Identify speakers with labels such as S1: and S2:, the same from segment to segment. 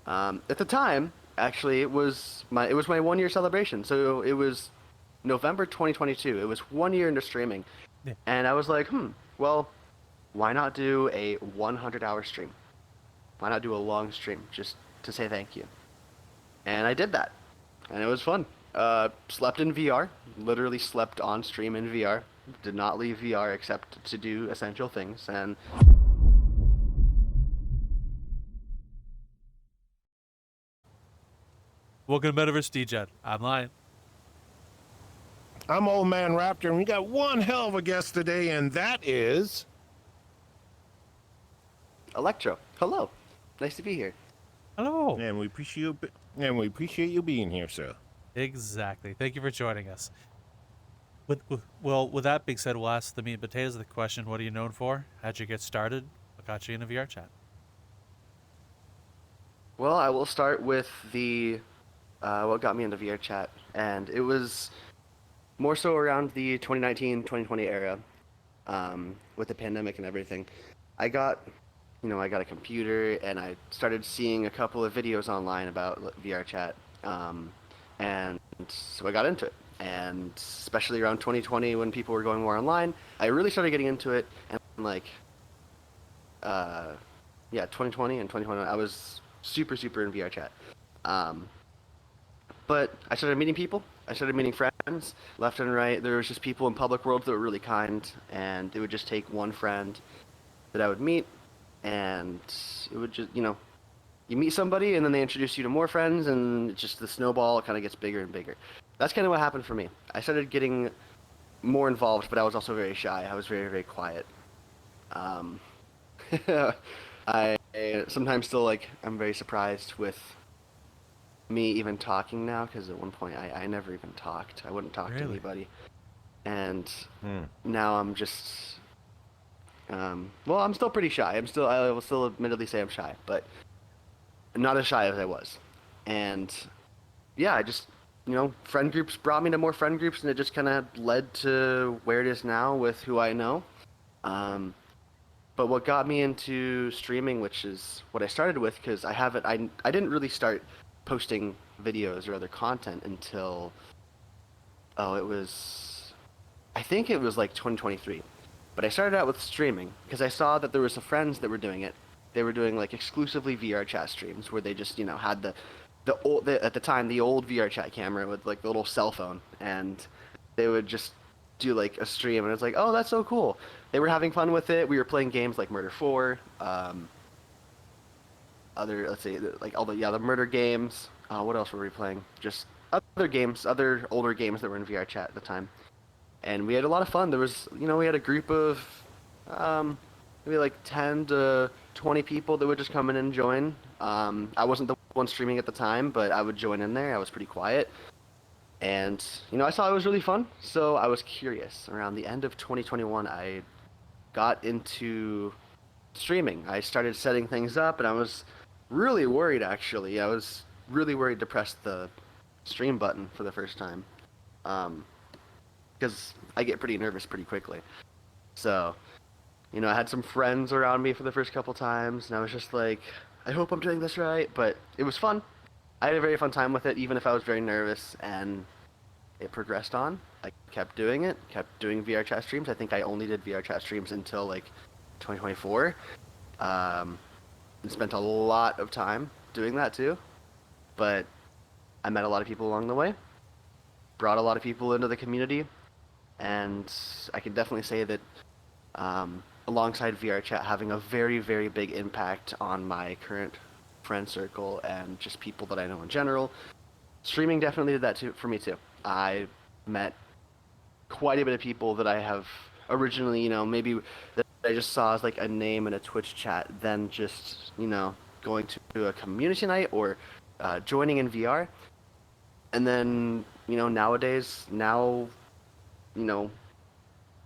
S1: At the time, actually, it was my 1 year celebration. So it was November 2022. It was 1 year into streaming,
S2: Yeah.
S1: and I was like, well, why not do a 100-hour stream? Why not do a long stream just to say thank you? And I did that, and it was fun. Slept in VR, literally slept on stream in VR. Did not leave VR except to do essential things, and
S2: Welcome to Metaverse Degen. I'm Lion.
S3: I'm Old Man Raptor, and we got one hell of a guest today, and that is...
S1: Electro. Hello, nice to be here.
S2: Hello.
S3: And we appreciate you being here, sir.
S2: Exactly. Thank you for joining us. With that being said, we'll ask the meat and potatoes of the question, what are you known for? How'd you get started? What got you into Vrchat?
S1: Well, I will start with the what got me into Vrchat, and it was more so around the 2019-2020 era, with the pandemic and everything. I got, I got a computer, and I started seeing a couple of videos online about Vrchat, and so I got into it. And especially around 2020, when people were going more online, I really started getting into it, and yeah, 2020 and 2021, I was super in VRChat. But I started meeting people. I started meeting friends left and right. There was just people in public worlds that were really kind, and it would just take one friend that I would meet, and it would just, you meet somebody, and then they introduce you to more friends, and it's just the snowball kind of gets bigger and bigger. That's kind of what happened for me. I started getting more involved, but I was also very shy. I was very quiet. Um, I sometimes still I'm very surprised with me even talking now, because at one point I never even talked. I wouldn't talk to
S2: Really?
S1: anybody, and
S3: Hmm.
S1: now I'm just well, I'm still pretty shy. I will still admittedly say I'm shy, but not as shy as I was. And yeah, I just friend groups brought me to more friend groups, and it just kind of led to where it is now with who I know. Um, But what got me into streaming, which is what I started with, because I didn't really start posting videos or other content until, I think it was like 2023. But I started out with streaming because I saw that there was some friends that were doing it. They were doing exclusively VR chat streams where they just, had at the time, the old VR chat camera with the little cell phone, and they would just do a stream, and it's like, oh, that's so cool. They were having fun with it. We were playing games like Murder 4, let's say, the murder games. What else were we playing? Just other games, other older games that were in VR chat at the time. And we had a lot of fun. There was, we had a group of maybe 10 to 20 people that would just come in and join. I wasn't the one streaming at the time, but I would join in there. I was pretty quiet. And, I saw it was really fun, so I was curious. Around the end of 2021, I got into streaming. I started setting things up, and I was really worried, actually. I was really worried to press the stream button for the first time, because I get pretty nervous pretty quickly. So, I had some friends around me for the first couple times, and I was just like, I hope I'm doing this right, but it was fun. I had a very fun time with it, even if I was very nervous, and it progressed on. I kept doing it, kept doing VR chat streams. I think I only did VR chat streams until 2024, and spent a lot of time doing that too. But I met a lot of people along the way, brought a lot of people into the community, and I can definitely say that alongside VR chat having a very big impact on my current friend circle and just people that I know in general, streaming definitely did that too for me too. I met quite a bit of people that I have originally, maybe that I just saw as a name in a Twitch chat, then just, going to a community night or joining in VR. And then, nowadays, you know,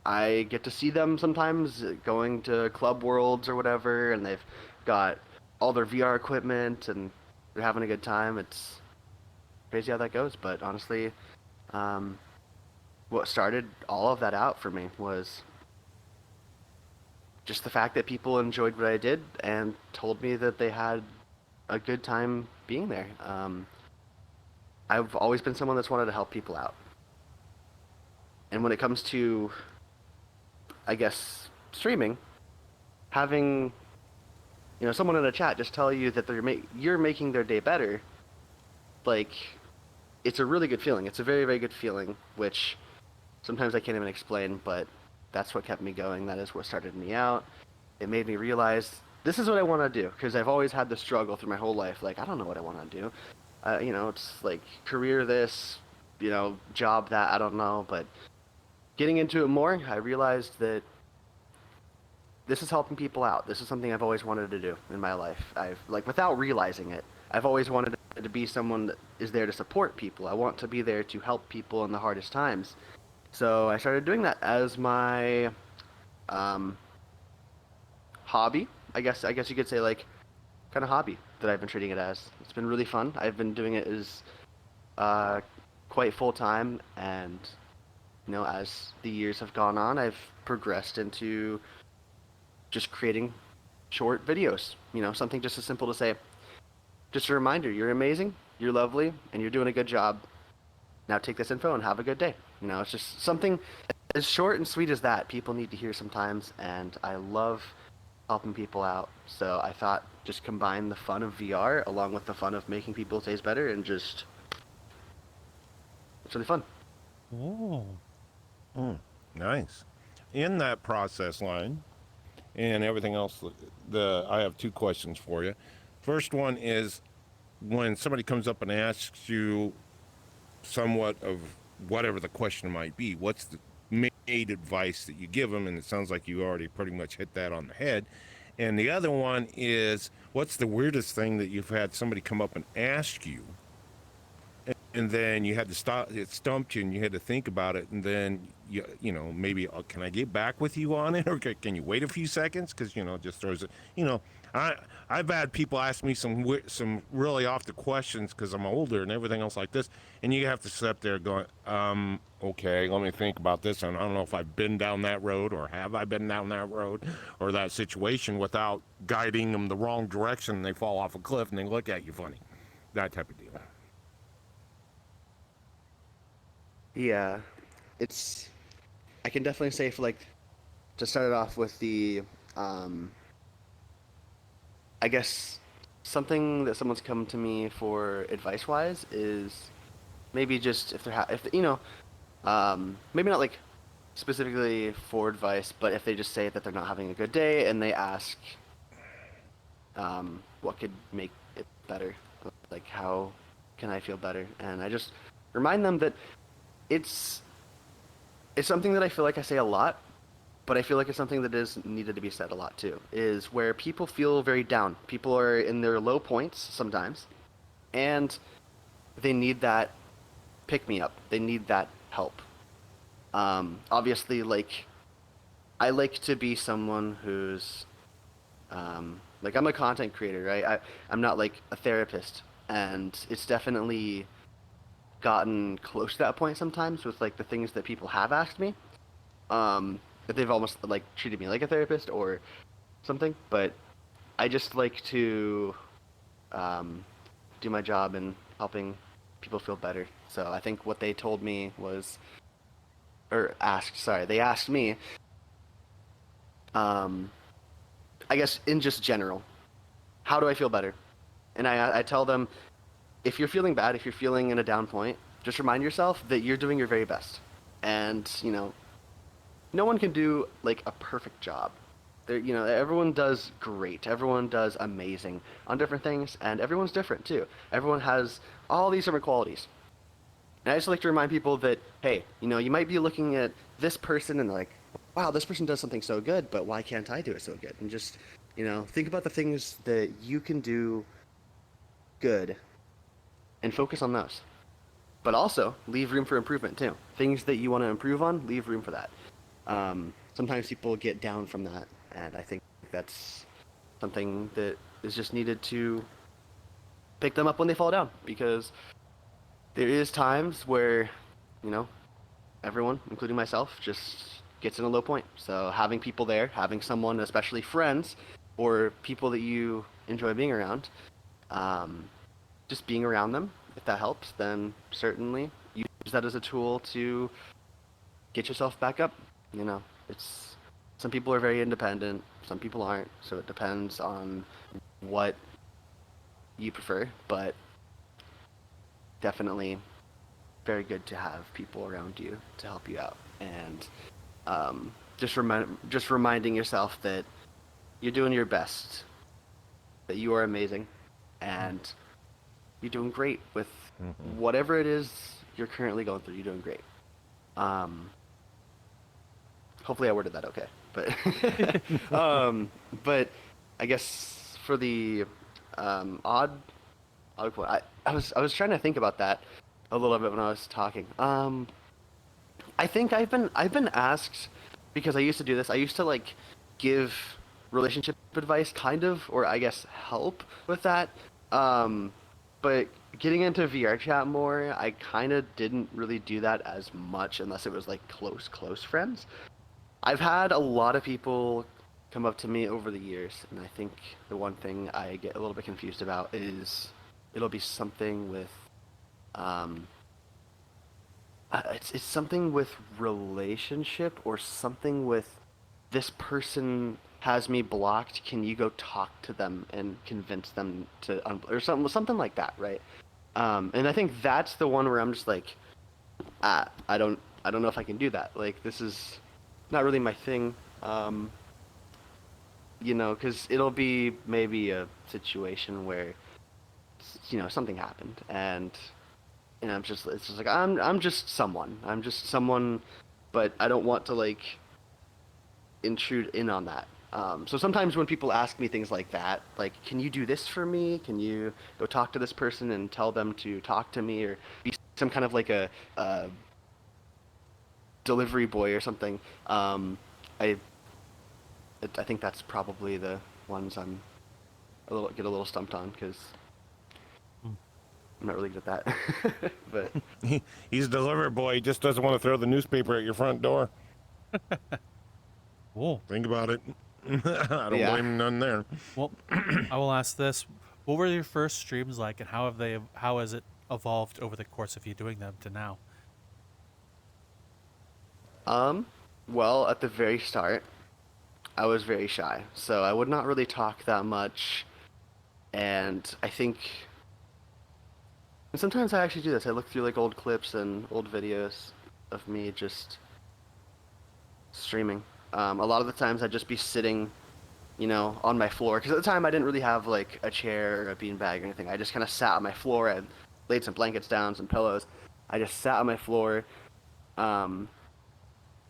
S1: I get to see them sometimes going to club worlds or whatever, and they've got all their VR equipment and they're having a good time. It's crazy how that goes, but honestly, what started all of that out for me was just the fact that people enjoyed what I did and told me that they had a good time being there. I've always been someone that's wanted to help people out. And when it comes to, I guess, streaming, having someone in a chat just tell you that you're making their day better, like, it's a really good feeling. It's a very, very good feeling, which sometimes I can't even explain, but that's what kept me going. That is what started me out. It made me realize this is what I want to do, because I've always had the struggle through my whole life. Like, I don't know what I want to do. It's like career this, job that, I don't know. But getting into it more, I realized that this is helping people out. This is something I've always wanted to do in my life. Without realizing it, I've always wanted to be someone that is there to support people. I want to be there to help people in the hardest times. So I started doing that as my hobby. I guess you could say, like, kind of hobby that I've been treating it as. It's been really fun. I've been doing it as quite full time, and as the years have gone on, I've progressed into just creating short videos. Something just as simple to say, just a reminder, you're amazing, you're lovely, and you're doing a good job. Now take this info and have a good day. It's just something as short and sweet as that people need to hear sometimes, and I love helping people out. So I thought just combine the fun of VR along with the fun of making people's days better, and just it's really fun.
S2: Oh.
S3: Nice. In that process line and everything else, I have two questions for you. First one is, when somebody comes up and asks you somewhat of whatever the question might be, what's the main advice that you give them? And it sounds like you already pretty much hit that on the head. And the other one is, what's the weirdest thing that you've had somebody come up and ask you, and then you had to stop, it stumped you and you had to think about it, and then maybe, can I get back with you on it, or can you wait a few seconds, because it just throws it. I've had people ask me some really off the questions because I'm older and everything else like this, and you have to sit there going, okay, let me think about this, and I don't know if I've been down that road, or have I been down that road or that situation, without guiding them the wrong direction, and they fall off a cliff and they look at you funny. That type of deal.
S1: Yeah, I can definitely say, to start it off with the, I guess something that someone's come to me for advice-wise is maybe just maybe not like specifically for advice, but if they just say that they're not having a good day and they ask, what could make it better? Like, how can I feel better? And I just remind them that it's something that I feel like I say a lot, but I feel like it's something that is needed to be said a lot too, is where people feel very down. People are in their low points sometimes, and they need that pick-me-up. They need that help. Obviously, I like to be someone who's, I'm a content creator, right? I'm not like a therapist, and it's definitely gotten close to that point sometimes with the things that people have asked me, that they've almost treated me like a therapist or something. But I just like to do my job in helping people feel better. So I think what they told me was, they asked me, I guess in just general, how do I feel better? And I tell them, if you're feeling bad, if you're feeling in a down point, just remind yourself that you're doing your very best. And, no one can do a perfect job. Everyone does great. Everyone does amazing on different things, and everyone's different too. Everyone has all these different qualities. And I just like to remind people that, hey, you might be looking at this person and wow, this person does something so good, but why can't I do it so good? And just, think about the things that you can do good and focus on those. But also leave room for improvement too. Things that you want to improve on, leave room for that. Sometimes people get down from that, and I think that's something that is just needed to pick them up when they fall down, because there is times where, everyone, including myself, just gets in a low point. So having people there, having someone, especially friends or people that you enjoy being around, just being around them. If that helps, then certainly use that as a tool to get yourself back up. You know, it's some people are very independent, some people aren't, so it depends on what you prefer, but definitely very good to have people around you to help you out. And just reminding yourself that you're doing your best, that you are amazing, and you're doing great with whatever it is you're currently going through. You're doing great. Hopefully I worded that okay, but but I guess for the odd quote, I was trying to think about that a little bit when I was talking. I think I've been asked, because I used to do this. I used to like give relationship advice, kind of, or I guess help with that. But getting into Vrchat more, I kind of didn't really do that as much unless it was like close friends. I've had a lot of people come up to me over the years, and I think the one thing I get a little bit confused about is it'll be something with it's something with relationship, or something with this person has me blocked. Can you go talk to them and convince them to or something like that, right? And I think that's the one where I'm just like, I don't know if I can do that. Like, this is not really my thing. You know, because it'll be maybe a situation where, you know, something happened, and I'm just, it's just like I'm just someone, but I don't want to like intrude in on that. So sometimes when people ask me things like that, like, can you do this for me? Can you go talk to this person and tell them to talk to me, or be some kind of like a delivery boy or something? I I think that's probably the ones I'm get a little stumped on, because I'm not really good at that. But
S3: He's a delivery boy. He just doesn't want to throw the newspaper at your front door.
S2: Cool.
S3: Think about it. I don't
S1: Yeah.
S3: blame none there.
S2: Well, I will ask this: what were your first streams like, and how has it evolved over the course of you doing them to now?
S1: well, at the very start, I was very shy, so I would not really talk that much. And I think, and sometimes I actually do this. I look through like old clips and old videos of me just streaming. A lot of the times I'd just be sitting, you know, on my floor, because at the time I didn't really have like a chair or a beanbag or anything. I just kind of sat on my floor. I laid some blankets down, some pillows. I just sat on my floor, and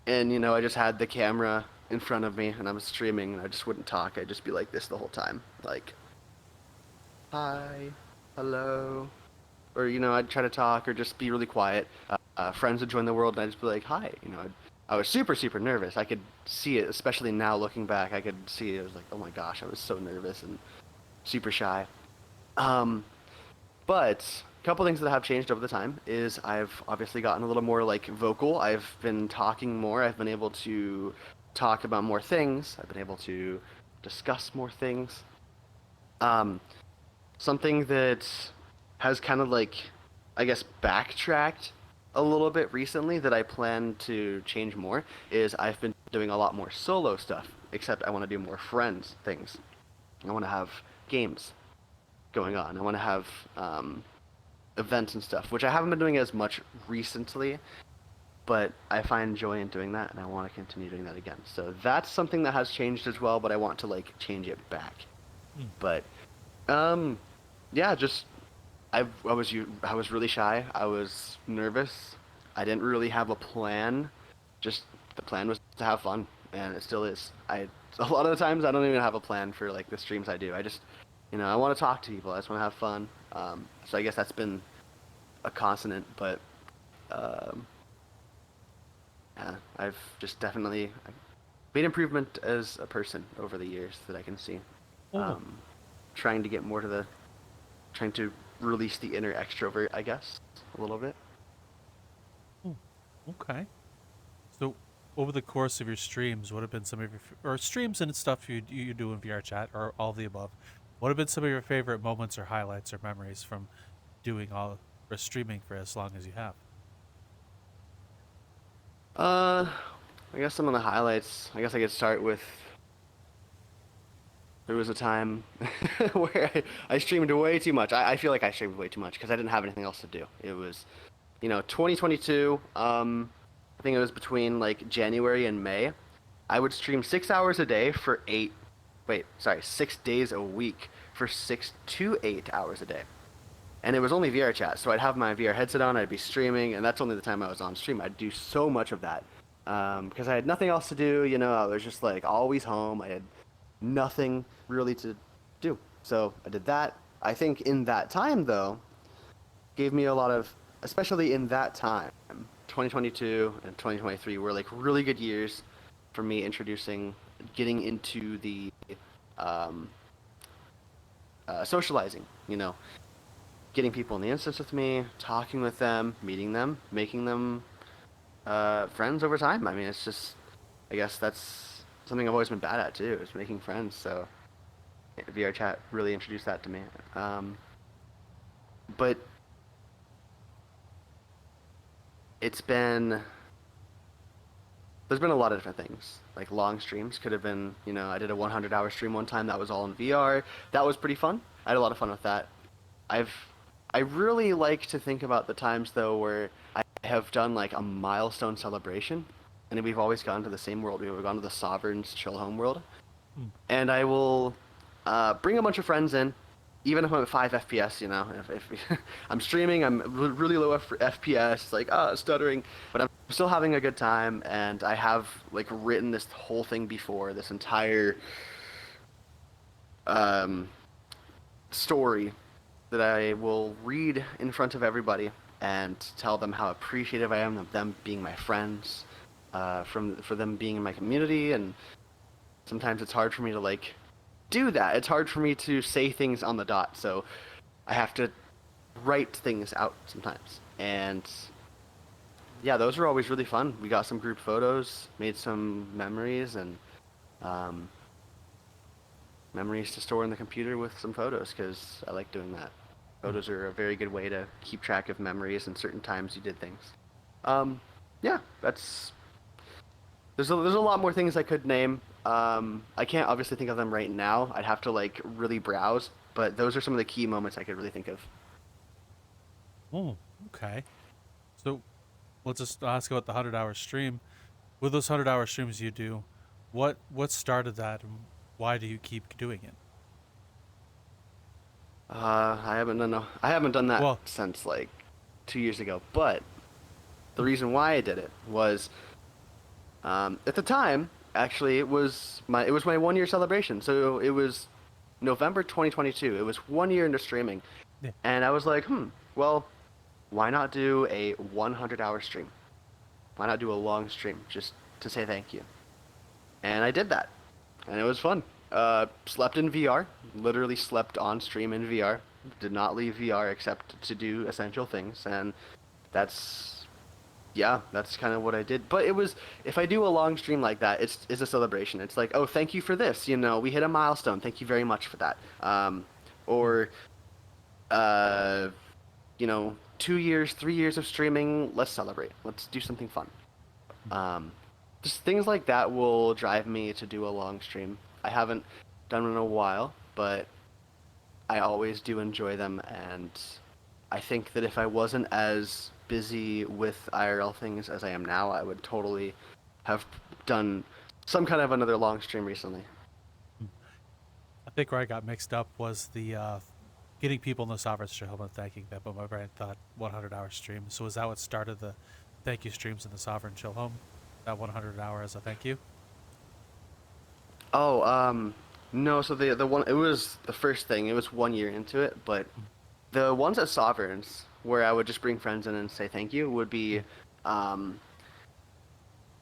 S1: you know, I just had the camera in front of me, and I was streaming, and I just wouldn't talk. I'd just be like this the whole time, like, hi, hello, or you know, I'd try to talk or just be really quiet. Friends would join the world, and I'd just be like, hi, you know. I was super nervous. I could see it, especially now looking back. I could see it. I was like, oh my gosh, I was so nervous and super shy. But a couple things that have changed over the time is I've obviously gotten a little more like vocal. I've been talking more. I've been able to talk about more things. I've been able to discuss more things. Something that has kind of like, I guess, backtracked a little bit recently that I plan to change more is I've been doing a lot more solo stuff, except I want to do more friends things. I want to have games going on. I want to have events and stuff, which I haven't been doing as much recently, but I find joy in doing that, and I want to continue doing that again. So that's something that has changed as well, but I want to like change it back. But yeah, just I was really shy. I was nervous. I didn't really have a plan. Just the plan was to have fun, and it still is. A lot of the times I don't even have a plan for like the streams I do. I just, you know, I want to talk to people. I just want to have fun. So I guess that's been a constant. But yeah, I've just definitely made improvement as a person over the years that I can see. Trying to get more to trying to release the inner extrovert, I guess, a little bit.
S2: Okay. So, over the course of your streams, what have been some of your or streams and stuff you do in VR chat, or all of the above? What have been some of your favorite moments or highlights or memories from doing all or streaming for as long as you have?
S1: Uh, I guess some of the highlights. I guess I could start with there was a time where I streamed way too much. I feel like I streamed way too much because I didn't have anything else to do. It was, 2022. I think it was between like January and May. I would stream 6 hours a day for 6 days a week for 6 to 8 hours a day. And it was only VRchat, so I'd have my VR headset on, I'd be streaming, and that's only the time I was on stream. I'd do so much of that because I had nothing else to do. I was just like always home. I had nothing really to do, so I did that. I think in that time though, gave me a lot of, especially in that time, 2022 and 2023 were like really good years for me getting into the um, socializing. Getting people in the instance with me, talking with them, meeting them, making them friends over time. I mean, it's just, I guess that's something I've always been bad at too, is making friends. So VRChat really introduced that to me. But it's been, there's been a lot of different things. Like long streams could have been, I did a 100-hour stream one time that was all in VR. That was pretty fun. I had a lot of fun with that. I really like to think about the times though where I have done like a milestone celebration, and we've always gone to the same world. We've gone to the Sovereign's Chill Home world, and I will bring a bunch of friends in, even if I'm at 5 FPS. If I'm streaming, I'm really low FPS, like stuttering, but I'm still having a good time, and I have like written this whole thing before, this entire story that I will read in front of everybody and tell them how appreciative I am of them being my friends, for them being in my community. And sometimes it's hard for me to like do that. It's hard for me to say things on the dot, so I have to write things out sometimes. And yeah, those were always really fun. We got some group photos, made some memories, and memories to store in the computer with some photos, because I like doing that. Photos are a very good way to keep track of memories and certain times you did things. Yeah, there's a lot more things I could name. I can't obviously think of them right now. I'd have to like really browse, but those are some of the key moments I could really think of.
S2: Oh, okay. So let's just ask about the 100-hour stream. With those 100-hour streams you do, what started that, and why do you keep doing it?
S1: I haven't done that
S2: Well,
S1: since like 2 years ago. But the reason why I did it was, at the time, actually, it was my 1 year celebration. So it was November 2022. It was 1 year into streaming,
S2: yeah.
S1: and I was like, well, why not do a 100-hour stream? Why not do a long stream just to say thank you? And I did that, and it was fun. Slept in VR, literally slept on stream in VR. Did not leave VR except to do essential things, and that's kind of what I did. But it was, if I do a long stream like that, it's a celebration. It's like, oh, thank you for this. We hit a milestone. Thank you very much for that. Or, 2 years, 3 years of streaming. Let's celebrate. Let's do something fun. Just things like that will drive me to do a long stream. I haven't done it in a while, but I always do enjoy them, and I think that if I wasn't as busy with IRL things as I am now, I would totally have done some kind of another long stream recently.
S2: I think where I got mixed up was the getting people in the Sovereign's Chill Home and thanking them, but my brain thought 100-hour stream. So was that what started the thank you streams in the Sovereign Chill Home? That 100-hour as a thank you?
S1: Oh, no, so the one, it was the first thing, it was 1 year into it, but the ones at Sovereigns, where I would just bring friends in and say thank you, would be,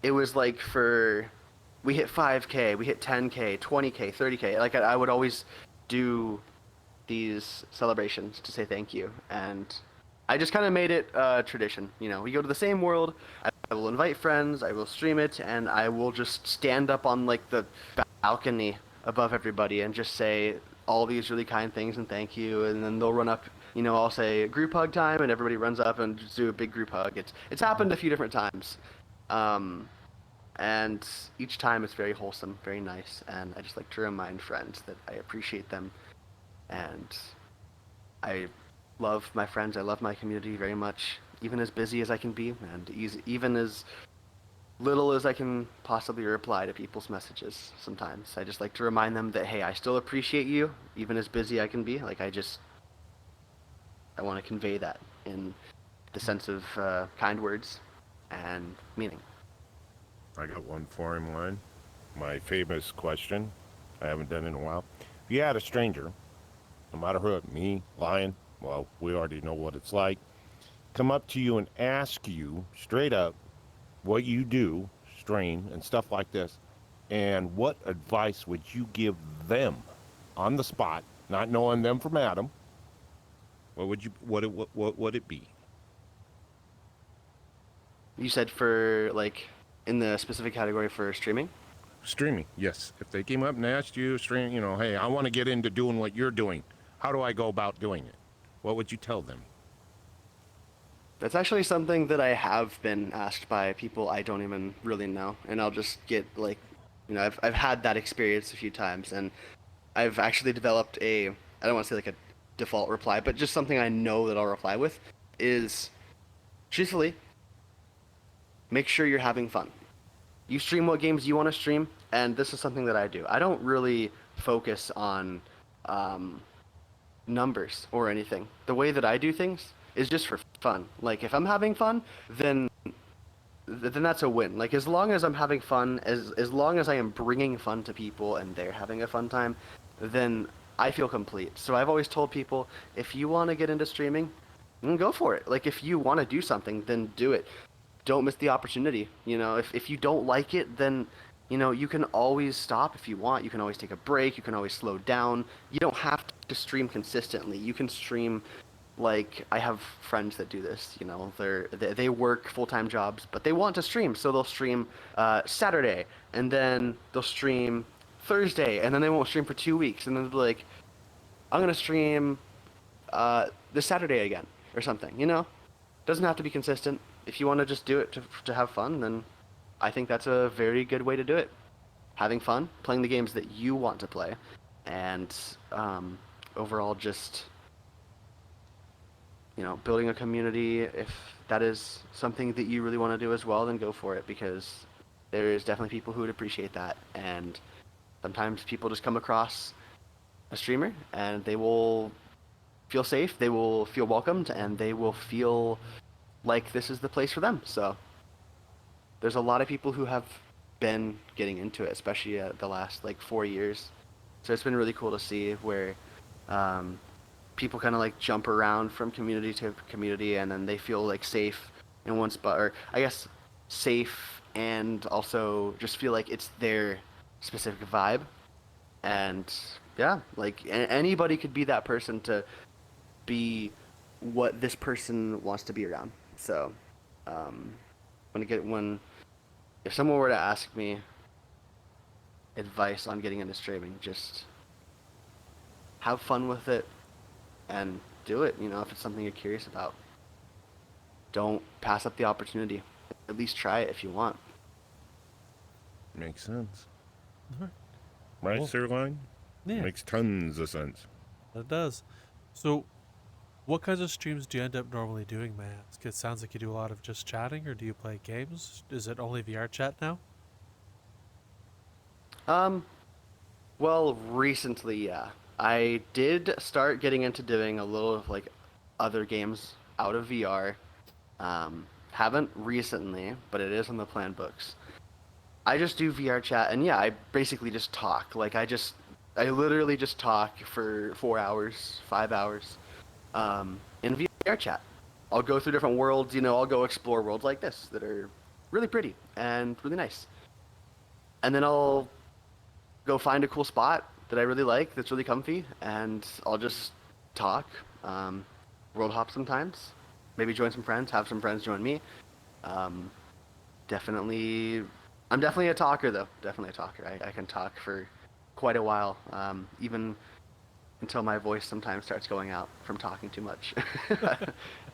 S1: it was like we hit 5K, we hit 10K, 20K, 30K, like I would always do these celebrations to say thank you, and I just kind of made it a tradition. We go to the same world, I will invite friends, I will stream it, and I will just stand up on like the balcony above everybody and just say all these really kind things and thank you, and then they'll run up. I'll say group hug time, and everybody runs up and just do a big group hug. It's happened a few different times, and each time it's very wholesome, very nice, and I just like to remind friends that I appreciate them, and I love my friends. I love my community very much, even as busy as I can be, and even as little as I can possibly reply to people's messages sometimes. I just like to remind them that, hey, I still appreciate you, even as busy I can be. Like, I want to convey that in the sense of kind words and meaning.
S3: I got one for him, line. My famous question. I haven't done it in a while. If you had a stranger, no matter who, me, Lion, well, we already know what it's like, come up to you and ask you straight up what you do, stream, and stuff like this, and what advice would you give them on the spot, not knowing them from Adam? What would it be?
S1: You said for, like, in the specific category for streaming?
S3: Streaming, yes. If they came up and asked you, stream, hey, I want to get into doing what you're doing. How do I go about doing it? What would you tell them?
S1: That's actually something that I have been asked by people I don't even really know, and I'll just get, like, I've had that experience a few times, and I've actually developed I don't want to say like a default reply, but just something I know that I'll reply with is, truthfully, make sure you're having fun. You stream what games you want to stream, and this is something that I do. I don't really focus on numbers or anything. The way that I do things is just for fun. Like, if I'm having fun, then that's a win. Like, as long as I'm having fun, as long as I am bringing fun to people and they're having a fun time, then I feel complete. So I've always told people, if you want to get into streaming, then go for it. Like, if you want to do something, then do it. Don't miss the opportunity. If you don't like it, then you can always stop if you want. You can always take a break. You can always slow down. You don't have to stream consistently. You can stream. Like, I have friends that do this, they work full-time jobs, but they want to stream, so they'll stream Saturday, and then they'll stream Thursday, and then they won't stream for 2 weeks, and then they'll be like, I'm going to stream this Saturday again, or something, Doesn't have to be consistent. If you want to just do it to have fun, then I think that's a very good way to do it. Having fun, playing the games that you want to play, and overall just... building a community. If that is something that you really want to do as well, then go for it, because there is definitely people who would appreciate that. And sometimes people just come across a streamer and they will feel safe, they will feel welcomed, and they will feel like this is the place for them. So there's a lot of people who have been getting into it, especially the last 4 years. So it's been really cool to see where people kind of jump around from community to community, and then they feel safe in one spot, or I guess safe, and also just feel like it's their specific vibe. And yeah, anybody could be that person to be what this person wants to be around. So if someone were to ask me advice on getting into streaming, just have fun with it and do it, if it's something you're curious about. Don't pass up the opportunity. At least try it if you want.
S3: Makes sense.
S2: Alright.
S3: Right,
S2: Cool.
S3: Sirline?
S2: Yeah,
S3: Makes tons of sense.
S2: that does. So, what kinds of streams do you end up normally doing, man? It sounds like you do a lot of just chatting, or do you play games? Is it only Vrchat now?
S1: Well, recently, yeah. I did start getting into doing a little of other games out of VR. Haven't recently, but it is on the plan books. I just do VR chat, and yeah, I basically just talk. I literally just talk for 4 hours, 5 hours, in VR chat. I'll go through different worlds, I'll go explore worlds like this that are really pretty and really nice. And then I'll go find a cool spot that I really like, that's really comfy, and I'll just talk, world hop sometimes, maybe join some friends, have some friends join me. I'm definitely a talker, though. Definitely a talker. I can talk for quite a while. Even until my voice sometimes starts going out from talking too much.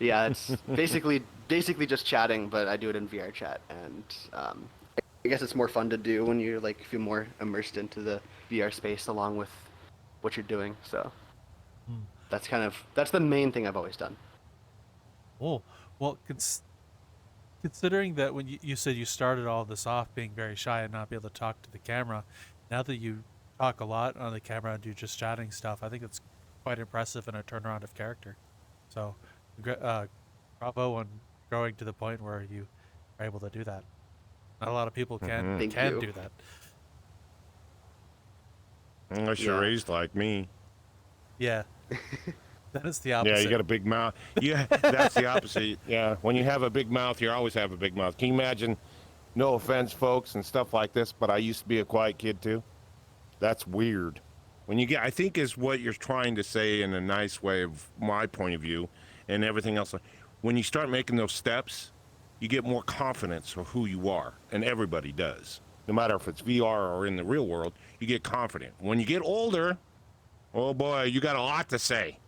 S1: Yeah, it's basically just chatting, but I do it in VRchat, and I guess it's more fun to do when you like feel more immersed into the VR space along with what you're doing. So
S2: Hmm.
S1: that's the main thing I've always done.
S2: Oh, well, considering that when you said you started all this off being very shy and not be able to talk to the camera, now that you talk a lot on the camera and do just chatting stuff, I think it's quite impressive and a turnaround of character. So, bravo on growing to the point where you are able to do that. Not a lot of people
S3: Hmm.
S1: Thank
S2: can
S1: you.
S2: do that.
S3: Unless you're
S1: Yeah.
S3: raised like me.
S2: Yeah, then it's the
S3: Yeah, you
S2: opposite.
S3: got a big mouth. Yeah, that's the opposite. Yeah, when you have a big mouth, you always have a big mouth. Can you imagine? No offense, folks, and stuff like this, but I used to be a quiet kid too. That's weird. When you get, I think, is what you're trying to say in a nice way of my point of view, and everything else. When you start making those steps, you get more confidence of who you are, and everybody does. No matter if it's VR or in the real world, you get confident. When you get older, oh boy, you got a lot to say.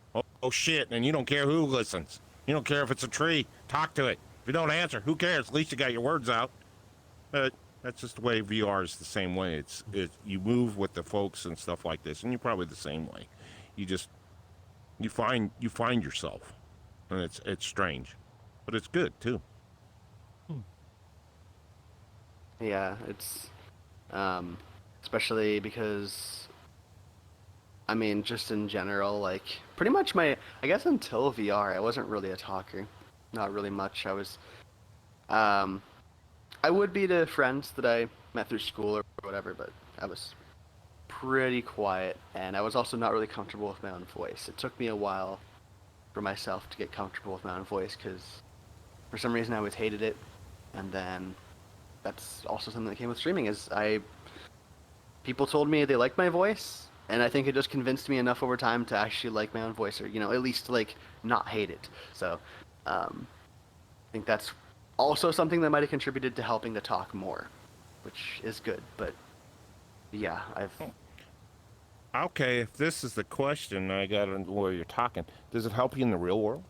S3: Oh shit, and you don't care who listens. You don't care if it's a tree. Talk to it. If you don't answer, who cares? At least you got your words out. But that's just the way VR is the same way. It you move with the folks and stuff like this, and you're probably the same way. You just you find yourself, and it's strange, but it's good too.
S2: Hmm.
S1: Yeah, it's um, especially because I mean, just in general, like pretty much I guess until VR, I wasn't really a talker. Not really much. Um, I would be to friends that I met through school or whatever, but I was pretty quiet, and I was also not really comfortable with my own voice. It took me a while for myself to get comfortable with my own voice because for some reason I always hated it, and then that's also something that came with streaming is I people told me they liked my voice, and I think it just convinced me enough over time to actually like my own voice, or at least like not hate it. So, I think that's also something that might have contributed to helping to talk more, which is good. But yeah, I've
S3: Okay, if this is the question, I got where you're talking. Does it help you in the real world?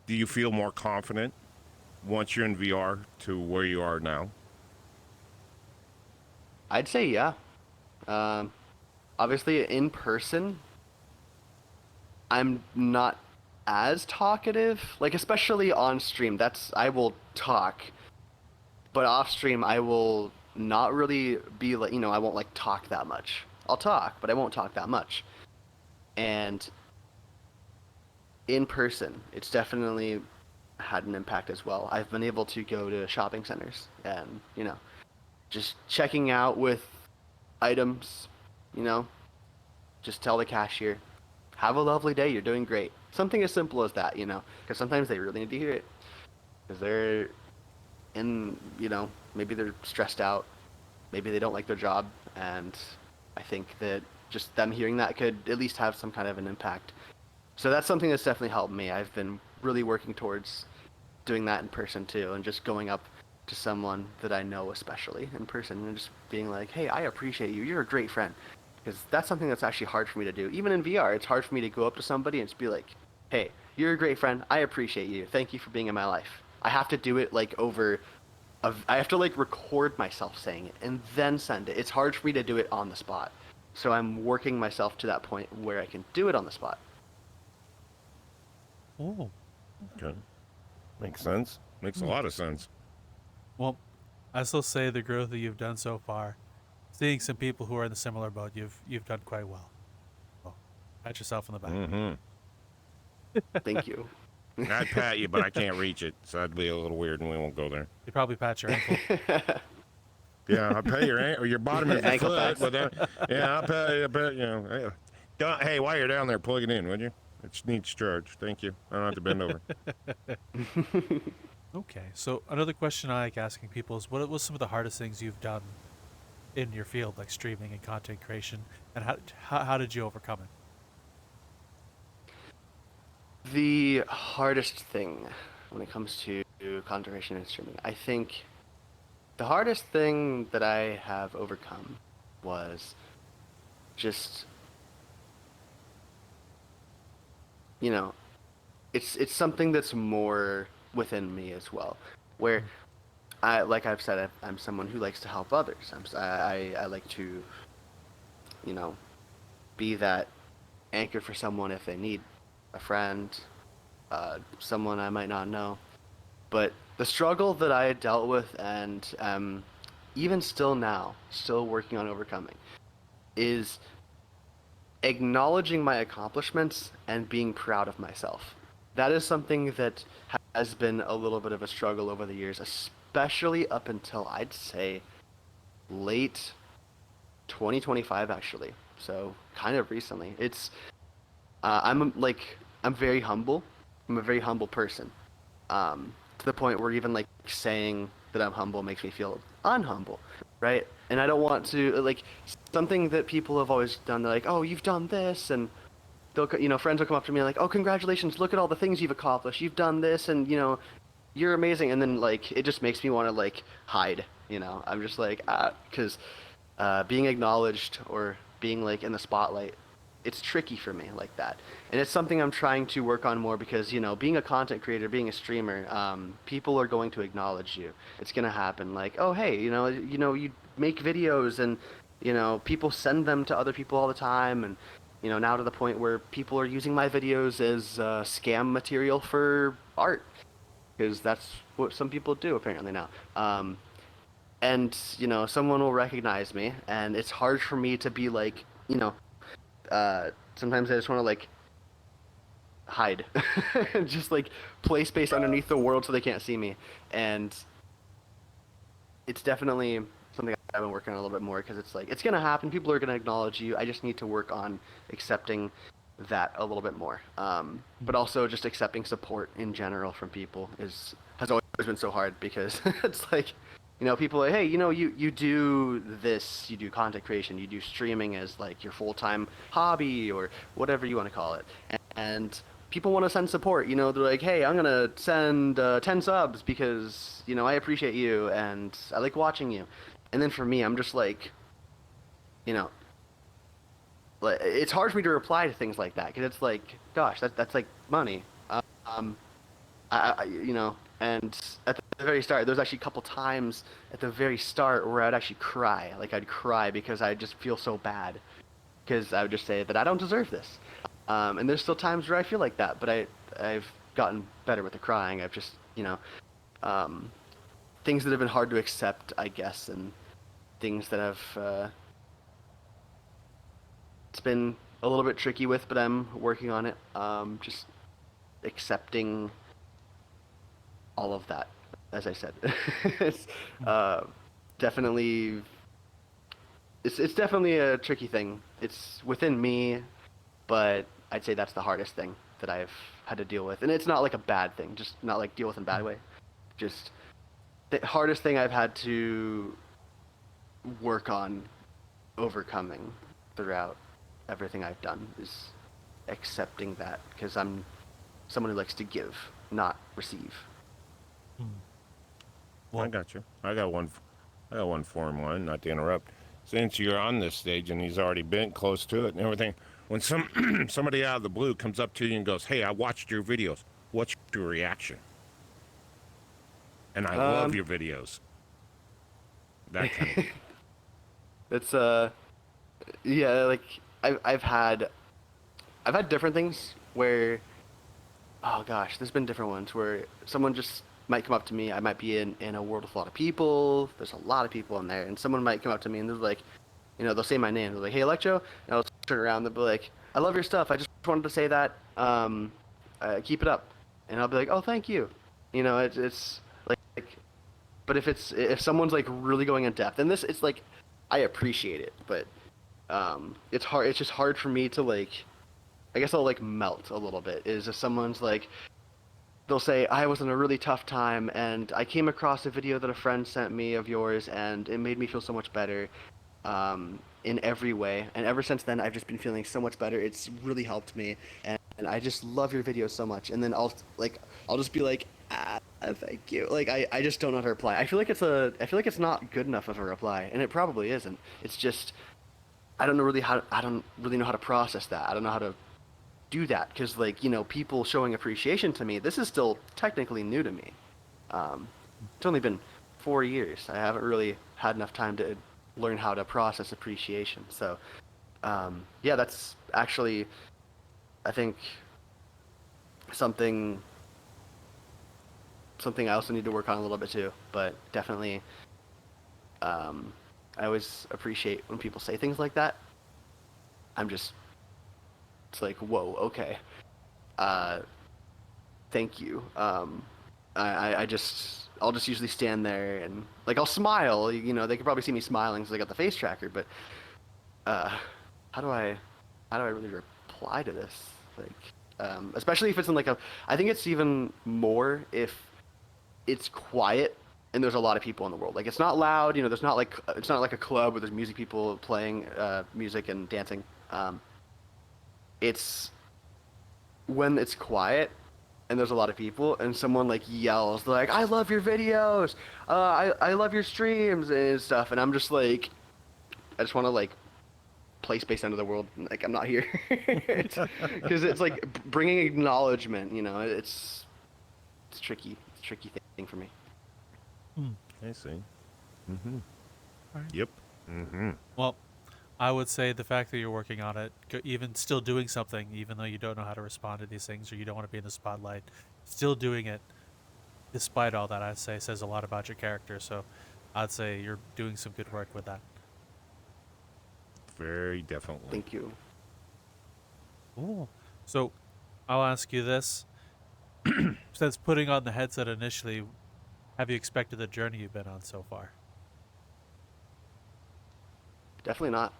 S3: Do you feel more confident once you're in VR to where you are now?
S1: I'd say yeah. Um, Obviously, in person, I'm not as talkative. Like especially on stream, that's I will talk, but off stream I will not really be like I won't like talk that much. I'll talk, but I won't talk that much. And in person, it's definitely had an impact as well. I've been able to go to shopping centers and just checking out with items, you know, just tell the cashier, "Have a lovely day. You're doing great." Something as simple as that, because sometimes they really need to hear it because they're in, maybe they're stressed out, maybe they don't like their job, and I think that just them hearing that could at least have some kind of an impact. So that's something that's definitely helped me. I've been really working towards doing that in person too, and just going up to someone that I know, especially in person, and just being like, "Hey, I appreciate you. You're a great friend." Because that's something that's actually hard for me to do. Even in VR, it's hard for me to go up to somebody and just be like, "Hey, you're a great friend. I appreciate you. Thank you for being in my life." I have to do it like I have to like record myself saying it and then send it. It's hard for me to do it on the spot. So I'm working myself to that point where I can do it on the spot.
S2: Oh,
S3: Okay, makes sense. Makes a
S2: hmm.
S3: lot of sense.
S2: Well, I still say the growth that you've done so far, seeing some people who are in the similar boat, you've done quite well. Well, pat yourself on the back.
S3: Mm-hmm.
S1: Thank you.
S3: I'd pat you, but I can't reach it, so that'd be a little weird, and we won't go there.
S2: You probably pat your ankle.
S3: Yeah, I'll pat your bottom of your
S1: Ankle
S3: foot,
S1: pats.
S3: but yeah, I'll pat you. Hey, hey, while you're down there, plug it in, would you? It needs charge. Thank you. I don't have to bend over.
S2: Okay, so another question I like asking people is, what was some of the hardest things you've done in your field, like streaming and content creation, and how did you overcome it?
S1: The hardest thing when it comes to content creation and streaming, I think the hardest thing that I have overcome was just you know, it's something that's more within me as well, where like I've said, I'm someone who likes to help others. I like to, you know, be that anchor for someone if they need a friend, someone I might not know. But the struggle that I had dealt with and even still now, still working on overcoming, is acknowledging my accomplishments and being proud of myself. That is something that has been a little bit of a struggle over the years, especially up until I'd say late 2025 actually. So kind of recently. It's I'm very humble. I'm a very humble person. To the point where even like saying that I'm humble makes me feel unhumble, right? And I don't want to like something that people have always done. They're like, "Oh, you've done this," and friends will come up to me like, "Oh, congratulations! Look at all the things you've accomplished. You've done this, and you're amazing." And then like it just makes me want to like hide. I'm just like because being acknowledged or being like in the spotlight, it's tricky for me like that, and it's something I'm trying to work on more because being a content creator, being a streamer, people are going to acknowledge you. It's gonna happen. Like, oh hey, you make videos and people send them to other people all the time, and now to the point where people are using my videos as scam material for art because that's what some people do apparently now. And someone will recognize me, and it's hard for me to be like sometimes I just want to like hide, just like play space underneath the world so they can't see me. And it's definitely something I've been working on a little bit more because it's like it's gonna happen. People are gonna acknowledge you. I just need to work on accepting that a little bit more. But also just accepting support in general from people has always been so hard because it's like. People are like, hey, you do this, you do content creation, you do streaming as like your full-time hobby or whatever you want to call it. And people want to send support, they're like, hey, I'm going to send 10 subs because, I appreciate you and I like watching you. And then for me, I'm just like, it's hard for me to reply to things like that because it's like, gosh, that's like money. And at the very start, there's actually a couple times at the very start where I'd actually cry. Like, I'd cry because I just feel so bad. Because I would just say that I don't deserve this. And there's still times where I feel like that, but I've gotten better with the crying. I've just, things that have been hard to accept, I guess, and things that I've, it's been a little bit tricky with, but I'm working on it. Just accepting all of that, as I said. It's definitely it's definitely a tricky thing. It's within me, but I'd say that's the hardest thing that I've had to deal with. And it's not like a bad thing, just not like deal with in a bad way. Just the hardest thing I've had to work on overcoming throughout everything I've done is accepting that because I'm someone who likes to give, not receive.
S3: Well, I got you. I got one for him, one, not to interrupt. Since you're on this stage and he's already been close to it and everything, when somebody out of the blue comes up to you and goes, "Hey, I watched your videos," what's your reaction? And I love your videos. That kind of.
S1: It's yeah, like I've had different things where, oh gosh, there's been different ones where someone just might come up to me. I might be in a world with a lot of people. There's a lot of people in there, and someone might come up to me and they're like, they'll say my name. They're like, "Hey, Electro," and I'll turn around. They'll be like, "I love your stuff. I just wanted to say that. Keep it up." And I'll be like, "Oh, thank you." It's like, but if someone's like really going in depth, and it's like, I appreciate it, but it's hard. It's just hard for me to like. I guess I'll like melt a little bit. Is if someone's like. They'll say, "I was in a really tough time, and I came across a video that a friend sent me of yours, and it made me feel so much better in every way. And ever since then, I've just been feeling so much better. It's really helped me, and I just love your videos so much." And then I'll just be like, "Thank you." Like I just don't know how to reply. I feel like it's not good enough of a reply, and it probably isn't. It's just I don't really know how to process that. I don't know how to do that because, like, you know, people showing appreciation to me, this is still technically new to me. It's only been 4 years. I haven't really had enough time to learn how to process appreciation. So, yeah, that's actually, I think, something I also need to work on a little bit too. But definitely, I always appreciate when people say things like that. It's like, whoa, okay. Thank you. I'll just usually stand there and, like, I'll smile. You know, they could probably see me smiling because I got the face tracker. But how do I really reply to this? Like, especially if it's in like I think it's even more if it's quiet and there's a lot of people in the world. Like, it's not loud. You know, it's not like a club where there's music people playing music and dancing. It's when it's quiet and there's a lot of people and someone like yells like, "I love your videos, I love your streams," and stuff, and I'm just like, I just want to like play Space Under the World, like I'm not here, because it's like bringing acknowledgement. You know, it's tricky. It's a tricky thing for me.
S3: I see. Mm-hmm.
S2: Right.
S3: Yep. Mm-hmm.
S2: Well, I would say the fact that you're working on it, even still doing something, even though you don't know how to respond to these things or you don't want to be in the spotlight, still doing it despite all that, I'd say, says a lot about your character. So I'd say you're doing some good work with that.
S3: Very definitely.
S1: Thank you.
S2: Cool. So I'll ask you this. Since putting on the headset initially, have you expected the journey you've been on so far?
S1: Definitely not.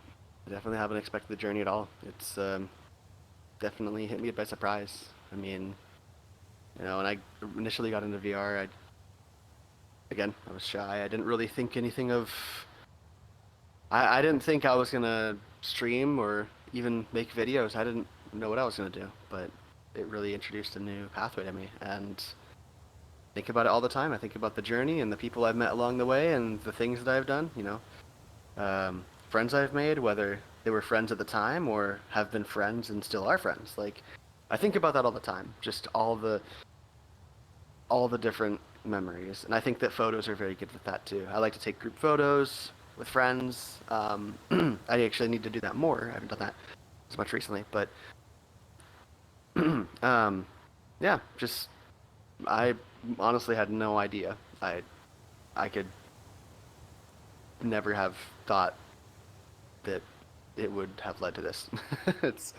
S1: I definitely haven't expected the journey at all. It's definitely hit me by surprise. I mean, you know, when I initially got into VR, I was shy. I didn't really think anything of. I didn't think I was gonna stream or even make videos. I didn't know what I was gonna do, but it really introduced a new pathway to me, and I think about it all the time. I think about the journey and the people I've met along the way and the things that I've done. You know, friends I've made, whether they were friends at the time or have been friends and still are friends. Like, I think about that all the time. Just all the different memories, and I think that photos are very good with that too. I like to take group photos with friends. I actually need to do that more. I haven't done that as much recently, but yeah, just I honestly had no idea. I could never have thought that it would have led to this. It's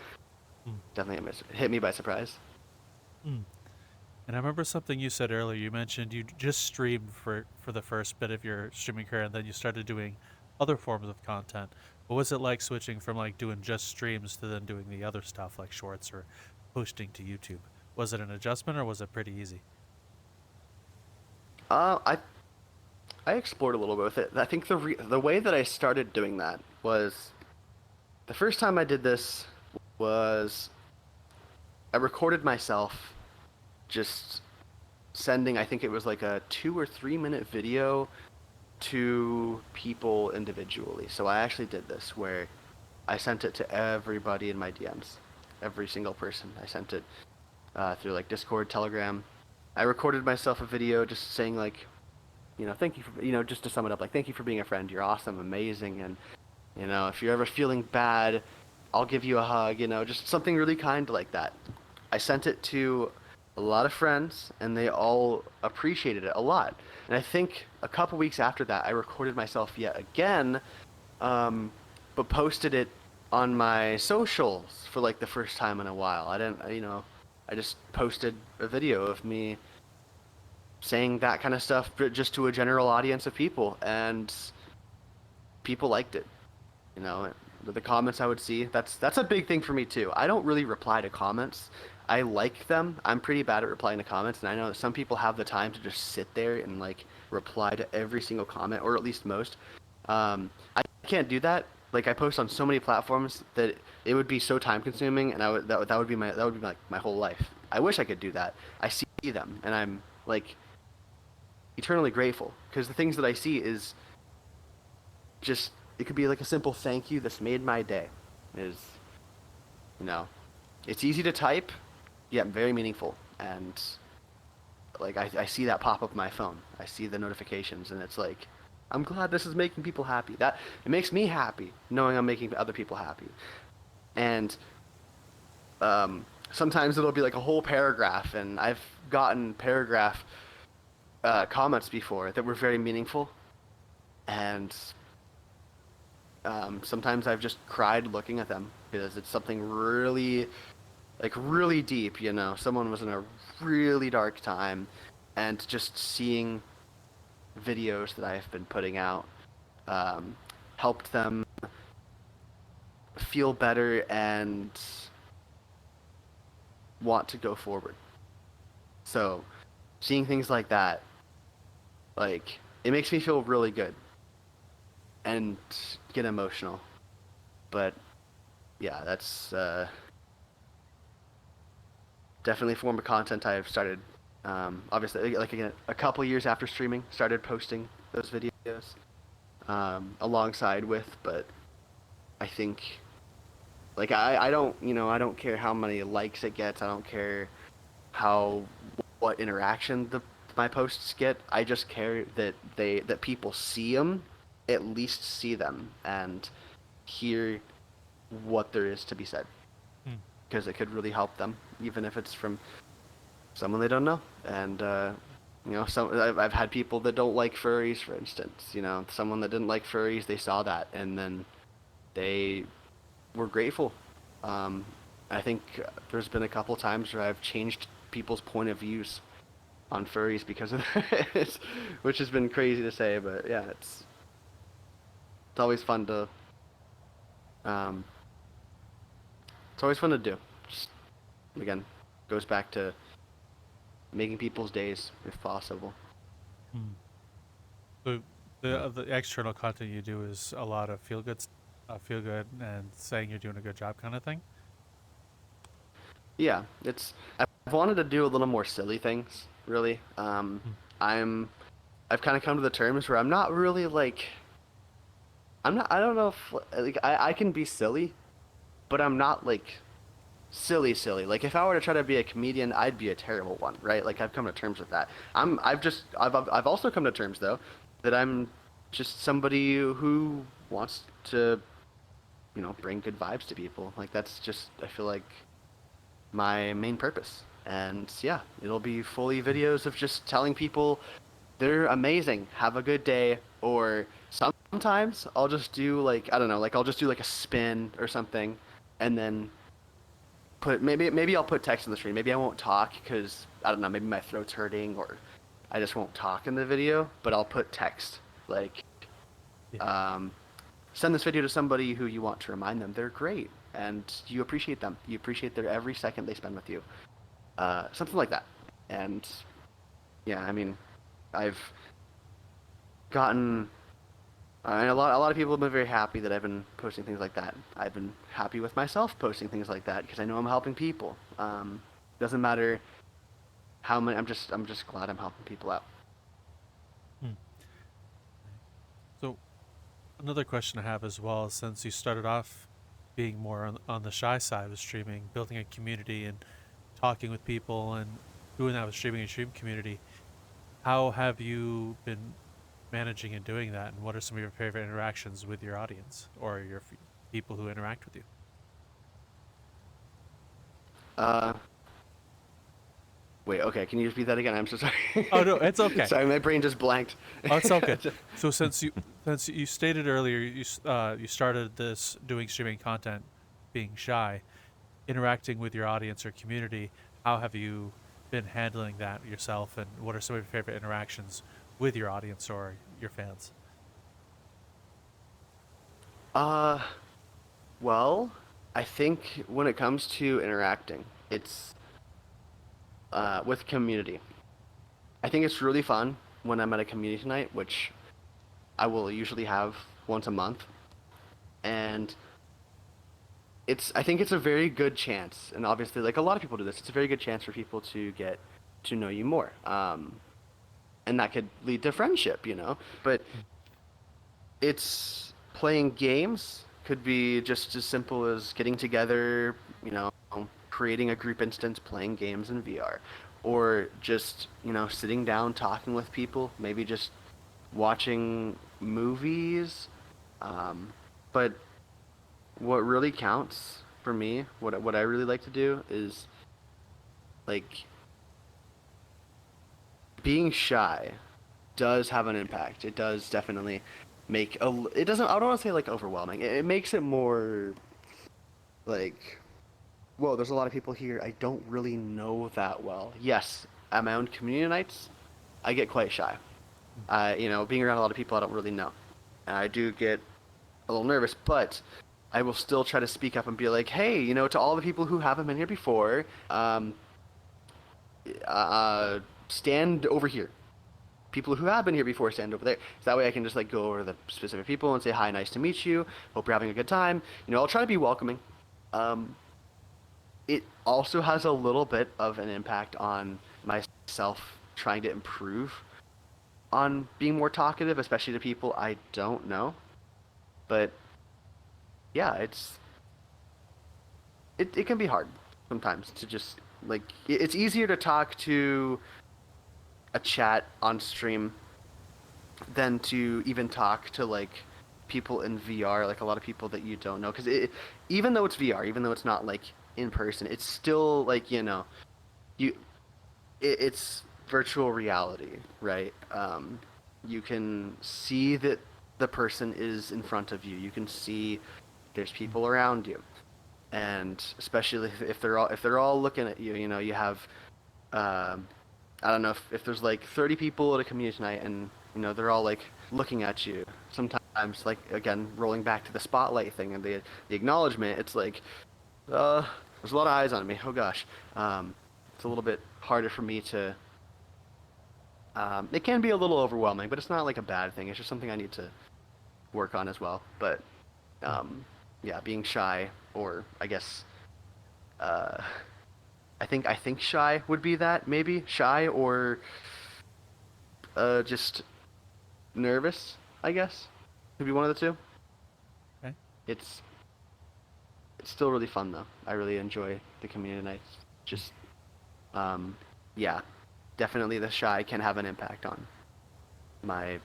S1: definitely hit me by surprise.
S2: And I remember something you said earlier. You mentioned you just streamed for the first bit of your streaming career, and then you started doing other forms of content. What was it like switching from like doing just streams to then doing the other stuff like shorts or posting to YouTube? Was it an adjustment or was it pretty easy?
S1: I explored a little bit with it. I think the way that I started doing that was the first time I did this was I recorded myself just sending, I think it was like a 2 or 3 minute video to people individually. So I actually did this where I sent it to everybody in my DMs, every single person. I sent it through like Discord, Telegram. I recorded myself a video just saying like, you know, thank you for, you know, just to sum it up, like, thank you for being a friend. You're awesome, amazing, and, you know, if you're ever feeling bad, I'll give you a hug, you know, just something really kind like that. I sent it to a lot of friends, and they all appreciated it a lot. And I think a couple weeks after that, I recorded myself yet again, but posted it on my socials for like the first time in a while. I didn't, you know, I just posted a video of me saying that kind of stuff just to a general audience of people, and people liked it. You know, the comments I would see, that's a big thing for me too. I don't really reply to comments. I like them. I'm pretty bad at replying to comments, and I know that some people have the time to just sit there and like reply to every single comment, or at least most. I can't do that. Like, I post on so many platforms that it would be so time consuming, and that would be like my whole life. I wish I could do that. I see them, and I'm like eternally grateful, because the things that I see is just, it could be like a simple thank you that's made my day. Is, you know, it's easy to type, yet very meaningful. And like I see that pop up on my phone. I see the notifications, and it's like, I'm glad this is making people happy. That it makes me happy knowing I'm making other people happy. And sometimes it'll be like a whole paragraph, and I've gotten paragraph comments before that were very meaningful, and sometimes I've just cried looking at them because it's something really, like really deep, you know. Someone was in a really dark time, and just seeing videos that I've been putting out helped them feel better and want to go forward. So seeing things like that, like, it makes me feel really good and get emotional. But yeah, that's definitely a form of content I've started. Obviously, like again, a couple years after streaming, started posting those videos alongside with. But I think, like, I don't, you know, I don't care how many likes it gets. I don't care what interaction my posts get. I just care that people see them, at least see them and hear what there is to be said, because it could really help them, even if it's from someone they don't know. And you know, I've had people that don't like furries, for instance. You know, someone that didn't like furries, they saw that and then they were grateful. I think there's been a couple times where I've changed people's point of views on furries because of this, which has been crazy to say, but yeah, it's always fun to it's always fun to do. Just, again, goes back to making people's days if possible.
S2: So the external content you do is a lot of feel good and saying you're doing a good job kind of thing.
S1: Yeah, I've wanted to do a little more silly things, really. I've kind of come to the terms where I'm not really like, I don't know if, like, I can be silly, but I'm not like silly. Like, if I were to try to be a comedian, I'd be a terrible one, right? Like, I've come to terms with that. I've also come to terms, though, that I'm just somebody who wants to, you know, bring good vibes to people. Like, that's just, I feel like, my main purpose. And yeah, it'll be fully videos of just telling people they're amazing, have a good day. Or sometimes I'll just do, like, I don't know, like, I'll just do like a spin or something, and then maybe I'll put text on the screen. Maybe I won't talk because, I don't know, maybe my throat's hurting, or I just won't talk in the video, but I'll put text, like, send this video to somebody who you want to remind them they're great and you appreciate them. You appreciate their every second they spend with you. Something like that. And yeah, I mean, I've gotten, and a lot of people have been very happy that I've been posting things like that. I've been happy with myself posting things like that because I know I'm helping people. Doesn't matter how many. I'm just glad I'm helping people out.
S2: So another question I have as well, since you started off being more on the shy side of streaming, building a community and talking with people and doing that with streaming and stream community, how have you been managing and doing that, and what are some of your favorite interactions with your audience or your people who interact with you?
S1: Wait, okay, can you repeat that again? I'm so sorry.
S2: Oh no, it's okay.
S1: Sorry, my brain just blanked.
S2: Oh, it's okay. So since you stated earlier you started this doing streaming content, being shy, interacting with your audience or community, how have you been handling that yourself, and what are some of your favorite interactions with your audience or your fans?
S1: Well, I think when it comes to interacting, it's with community. I think it's really fun when I'm at a community night, which I will usually have once a month. And I think it's a very good chance, and obviously, like, a lot of people do this, it's a very good chance for people to get to know you more. And that could lead to friendship, you know? But it's playing games, could be just as simple as getting together, you know, creating a group instance, playing games in VR, or just, sitting down, talking with people, maybe just watching movies. But what really counts for me, what I really like to do is like being shy does have an impact. It does definitely make it doesn't, I don't want to say like overwhelming. It makes it more like, whoa, there's a lot of people here I don't really know that well. Yes, at my own community nights, I get quite shy. Being around a lot of people I don't really know. And I do get a little nervous, but I will still try to speak up and be like, hey, to all the people who haven't been here before, stand over here. People who have been here before stand over there. So that way I can just like go over to the specific people and say, hi, nice to meet you. Hope you're having a good time. I'll try to be welcoming. It also has a little bit of an impact on myself trying to improve on being more talkative, especially to people I don't know. But yeah, it can be hard sometimes to just like, it's easier to talk to a chat on stream than to even talk to like people in VR, like a lot of people that you don't know, because even though it's VR, even though it's not like in person, it's still like, it's virtual reality, right? You can see that the person is in front of you. You can see there's people around you, and especially if they're all looking at you. You have I don't know if there's like 30 people at a community night, and they're all like looking at you. Sometimes, like, again, rolling back to the spotlight thing and the acknowledgement, it's like there's a lot of eyes on me. Oh gosh, it's a little bit harder for me to. It can be a little overwhelming, but it's not like a bad thing. It's just something I need to work on as well. But yeah, being shy, or I guess I think shy would be that, maybe shy, or just nervous, I guess. Could be one of the two.
S2: Okay.
S1: It's still really fun though. I really enjoy the community nights. Just yeah, definitely the shy can have an impact on my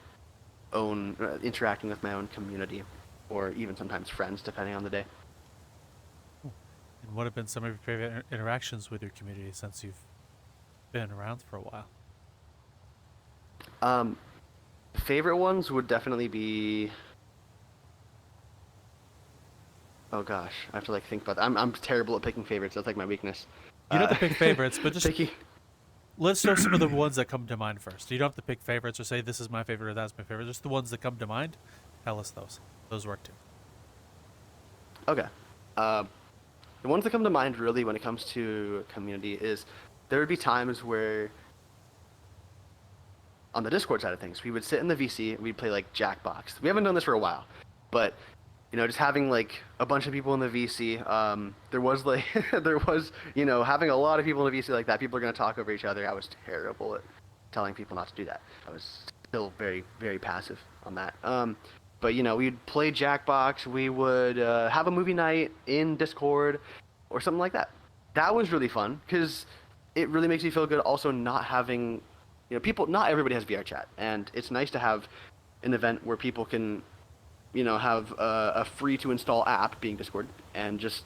S1: own interacting with my own community, or even sometimes friends, depending on the day.
S2: And what have been some of your favorite interactions with your community since you've been around for a while?
S1: Favorite ones would definitely be. Oh gosh, I have to like think about that. I'm terrible at picking favorites. That's like my weakness.
S2: You don't have to pick favorites, but just
S1: picky.
S2: let's know some of the ones that come to mind first. You don't have to pick favorites or say this is my favorite or that's my favorite. Just the ones that come to mind. Tell us those. Those work too.
S1: Okay. The ones that come to mind really when it comes to community is there would be times where on the Discord side of things, we would sit in the VC and we'd play like Jackbox. We haven't done this for a while, but just having like a bunch of people in the VC, there was like, having a lot of people in the VC like that, people are going to talk over each other. I was terrible at telling people not to do that. I was still very, very passive on that. But we'd play Jackbox. We would have a movie night in Discord or something like that. That was really fun because it really makes me feel good. Also, not having, people. Not everybody has VRchat, and it's nice to have an event where people can, have a free to install app, being Discord, and just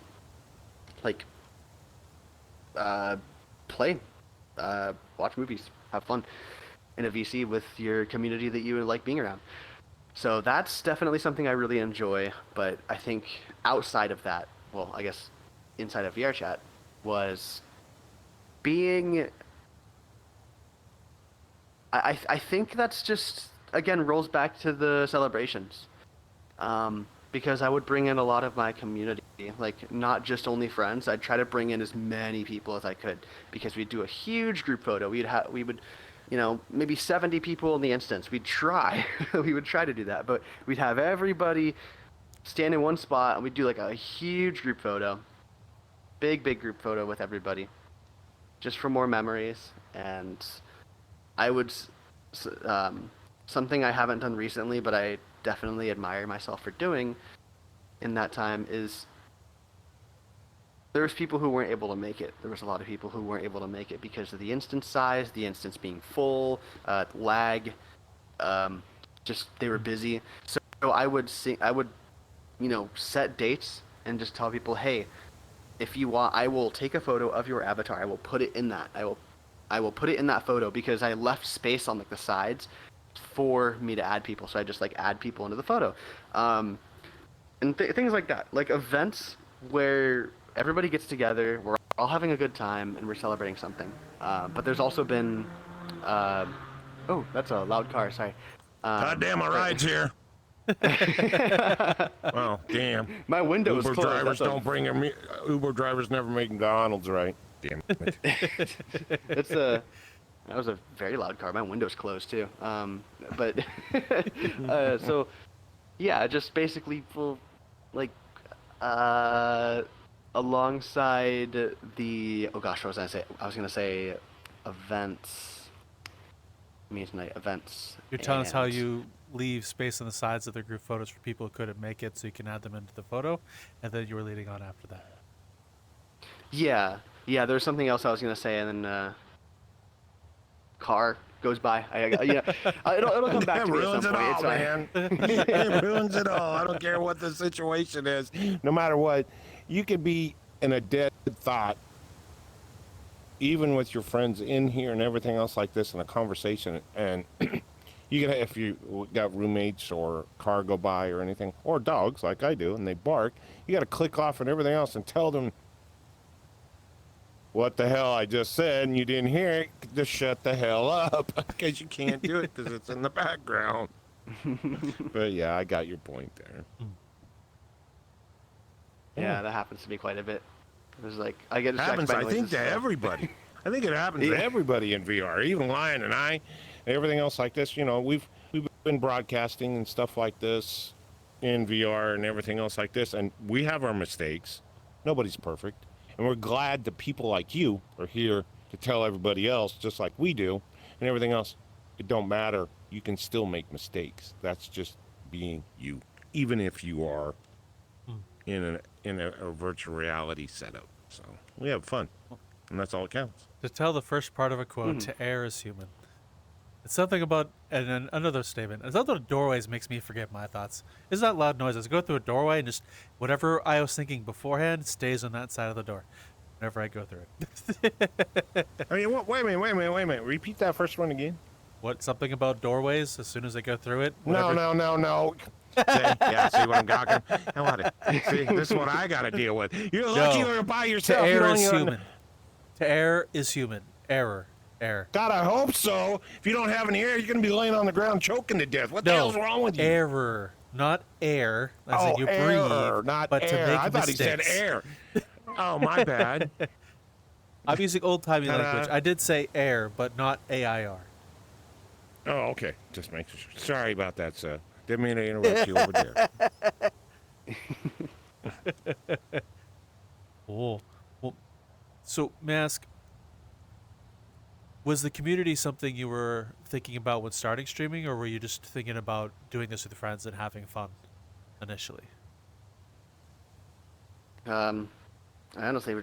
S1: like play, watch movies, have fun in a VC with your community that you like being around. So that's definitely something I really enjoy, but I think outside of that, well, I guess inside of VRchat, was being... I think that's just, again, rolls back to the celebrations. Because I would bring in a lot of my community, like not just only friends. I'd try to bring in as many people as I could, because we'd do a huge group photo. We would maybe 70 people in the instance. We'd try. We would try to do that, but we'd have everybody stand in one spot, and we'd do like a huge group photo. Big group photo with everybody. Just for more memories. And I would... something I haven't done recently, but I definitely admire myself for doing in that time, is there was people who weren't able to make it. There was a lot of people who weren't able to make it because of the instance size, the instance being full, lag, just they were busy. So I would set dates and just tell people, hey, if you want, I will take a photo of your avatar. I will put it in that. I will put it in that photo because I left space on like the sides for me to add people. So I just like add people into the photo, and things like that, like events where everybody gets together, we're all having a good time, and we're celebrating something. But there's also been, oh, that's a loud car. Sorry.
S3: God damn, my ride's here. Well, damn.
S1: My window is
S3: Uber
S1: closed.
S3: drivers don't bring them. Uber drivers never make McDonald's right. Damn it.
S1: That was a very loud car. My window's closed too. But so yeah, just basically like alongside the what was I say? I was gonna say events. Me tonight events.
S2: You're telling us how you leave space on the sides of the group photos for people who couldn't make it, so you can add them into the photo, and then you were leading on after that.
S1: Yeah, there's something else I was gonna say, and then car goes by. It'll come back to me at some point.
S3: All, man. It ruins it all. I don't care what the situation is. No matter what, you could be in a dead thought, even with your friends in here and everything else like this in a conversation, and you can, if you got roommates or car go by or anything, or dogs like I do, and they bark, you got to click off and everything else and tell them what the hell I just said, and you didn't hear it. Just shut the hell up, because you can't do it because it's in the background. But yeah, I got your point there.
S1: Yeah, that happens to me quite a bit. It was like I get distracted
S3: Happens,
S1: by
S3: I think, to everybody. I think it happens to everybody in VR, even Lion and I, and everything else like this. You know, we've been broadcasting and stuff like this in VR and everything else like this, and we have our mistakes. Nobody's perfect, and we're glad that people like you are here to tell everybody else, just like we do, and everything else. It don't matter. You can still make mistakes. That's just being you, even if you are in a virtual reality setup. So we have fun, and that's all that counts.
S2: To tell the first part of a quote, to err is human. It's something about, and then another statement, it's something about doorways makes me forget my thoughts. It's not loud noises. I go through a doorway and just whatever I was thinking beforehand stays on that side of the door whenever I go through it.
S3: I mean, wait a minute. Repeat that first one again.
S2: What, something about doorways, as soon as I go through it?
S3: No. See what I'm talking? See, this is what I got to deal with. You're lucky you're by yourself.
S2: To err is human. To err is human. Error.
S3: God, I hope so. If you don't have any air, you're going to be laying on the ground choking to death. What the hell's wrong with you?
S2: Error, not air. As in you
S3: error,
S2: breathe,
S3: not
S2: but
S3: air.
S2: to make
S3: I thought
S2: mistakes.
S3: he said air. Oh, my bad.
S2: I'm using old-timey language. I did say air, but not AIR.
S3: Oh, okay. Just make sure. Sorry about that, sir. Didn't mean to interrupt you over there.
S2: Oh, well, so Mask, was the community something you were thinking about when starting streaming, or were you just thinking about doing this with friends and having fun initially?
S1: I honestly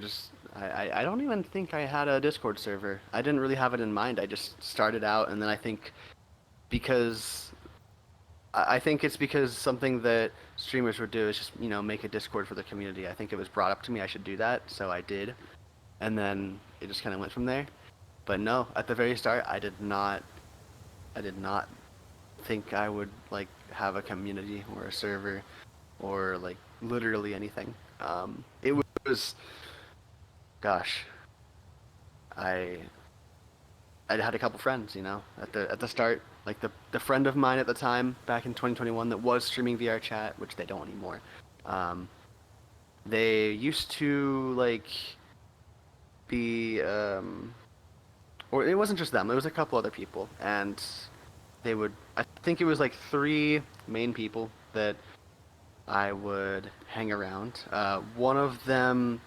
S1: I don't even think I had a Discord server. I didn't really have it in mind. I just started out, and then I think it's because something that streamers would do is just, make a Discord for the community. I think it was brought up to me I should do that, so I did. And then it just kind of went from there. But no, at the very start, I did not think I would, have a community or a server or, literally anything. It was, gosh, I had a couple friends, at the start. Like the friend of mine at the time, back in 2021, that was streaming Vrchat, which they don't anymore. They used to be, or it wasn't just them. It was a couple other people, and they would. I think it was 3 main people that I would hang around. One of them,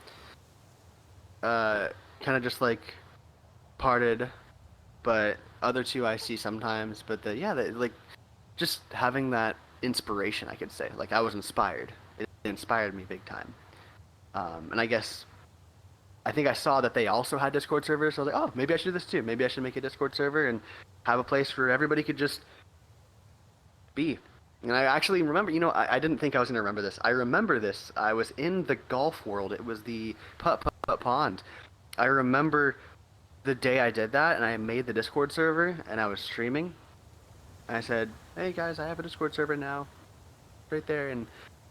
S1: kind of just parted, but other 2 I see sometimes. But just having that inspiration, I could say. I was inspired. It inspired me big time. And I guess I think I saw that they also had Discord servers, so I was like, oh, maybe I should do this too. Maybe I should make a Discord server and have a place where everybody could just be. And I actually remember, I didn't think I was going to remember this. I remember this. I was in the golf world. It was the putt pond. I remember the day I did that, and I made the Discord server, and I was streaming. And I said, hey guys, I have a Discord server now. Right there, and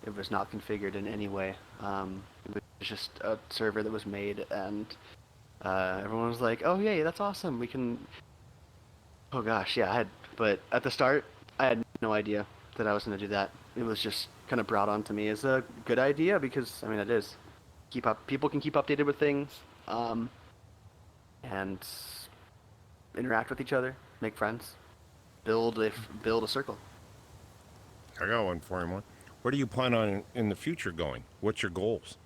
S1: it was not configured in any way. It was just a server that was made, and everyone was like, oh yay, that's awesome. We can... Oh gosh, yeah, but at the start, I had no idea that I was going to do that. It was just kind of brought on to me as a good idea because, I mean, it is. People can keep updated with things, and interact with each other, make friends, build a circle.
S3: I got one for him. Where do you plan on in the future going? What's your goals?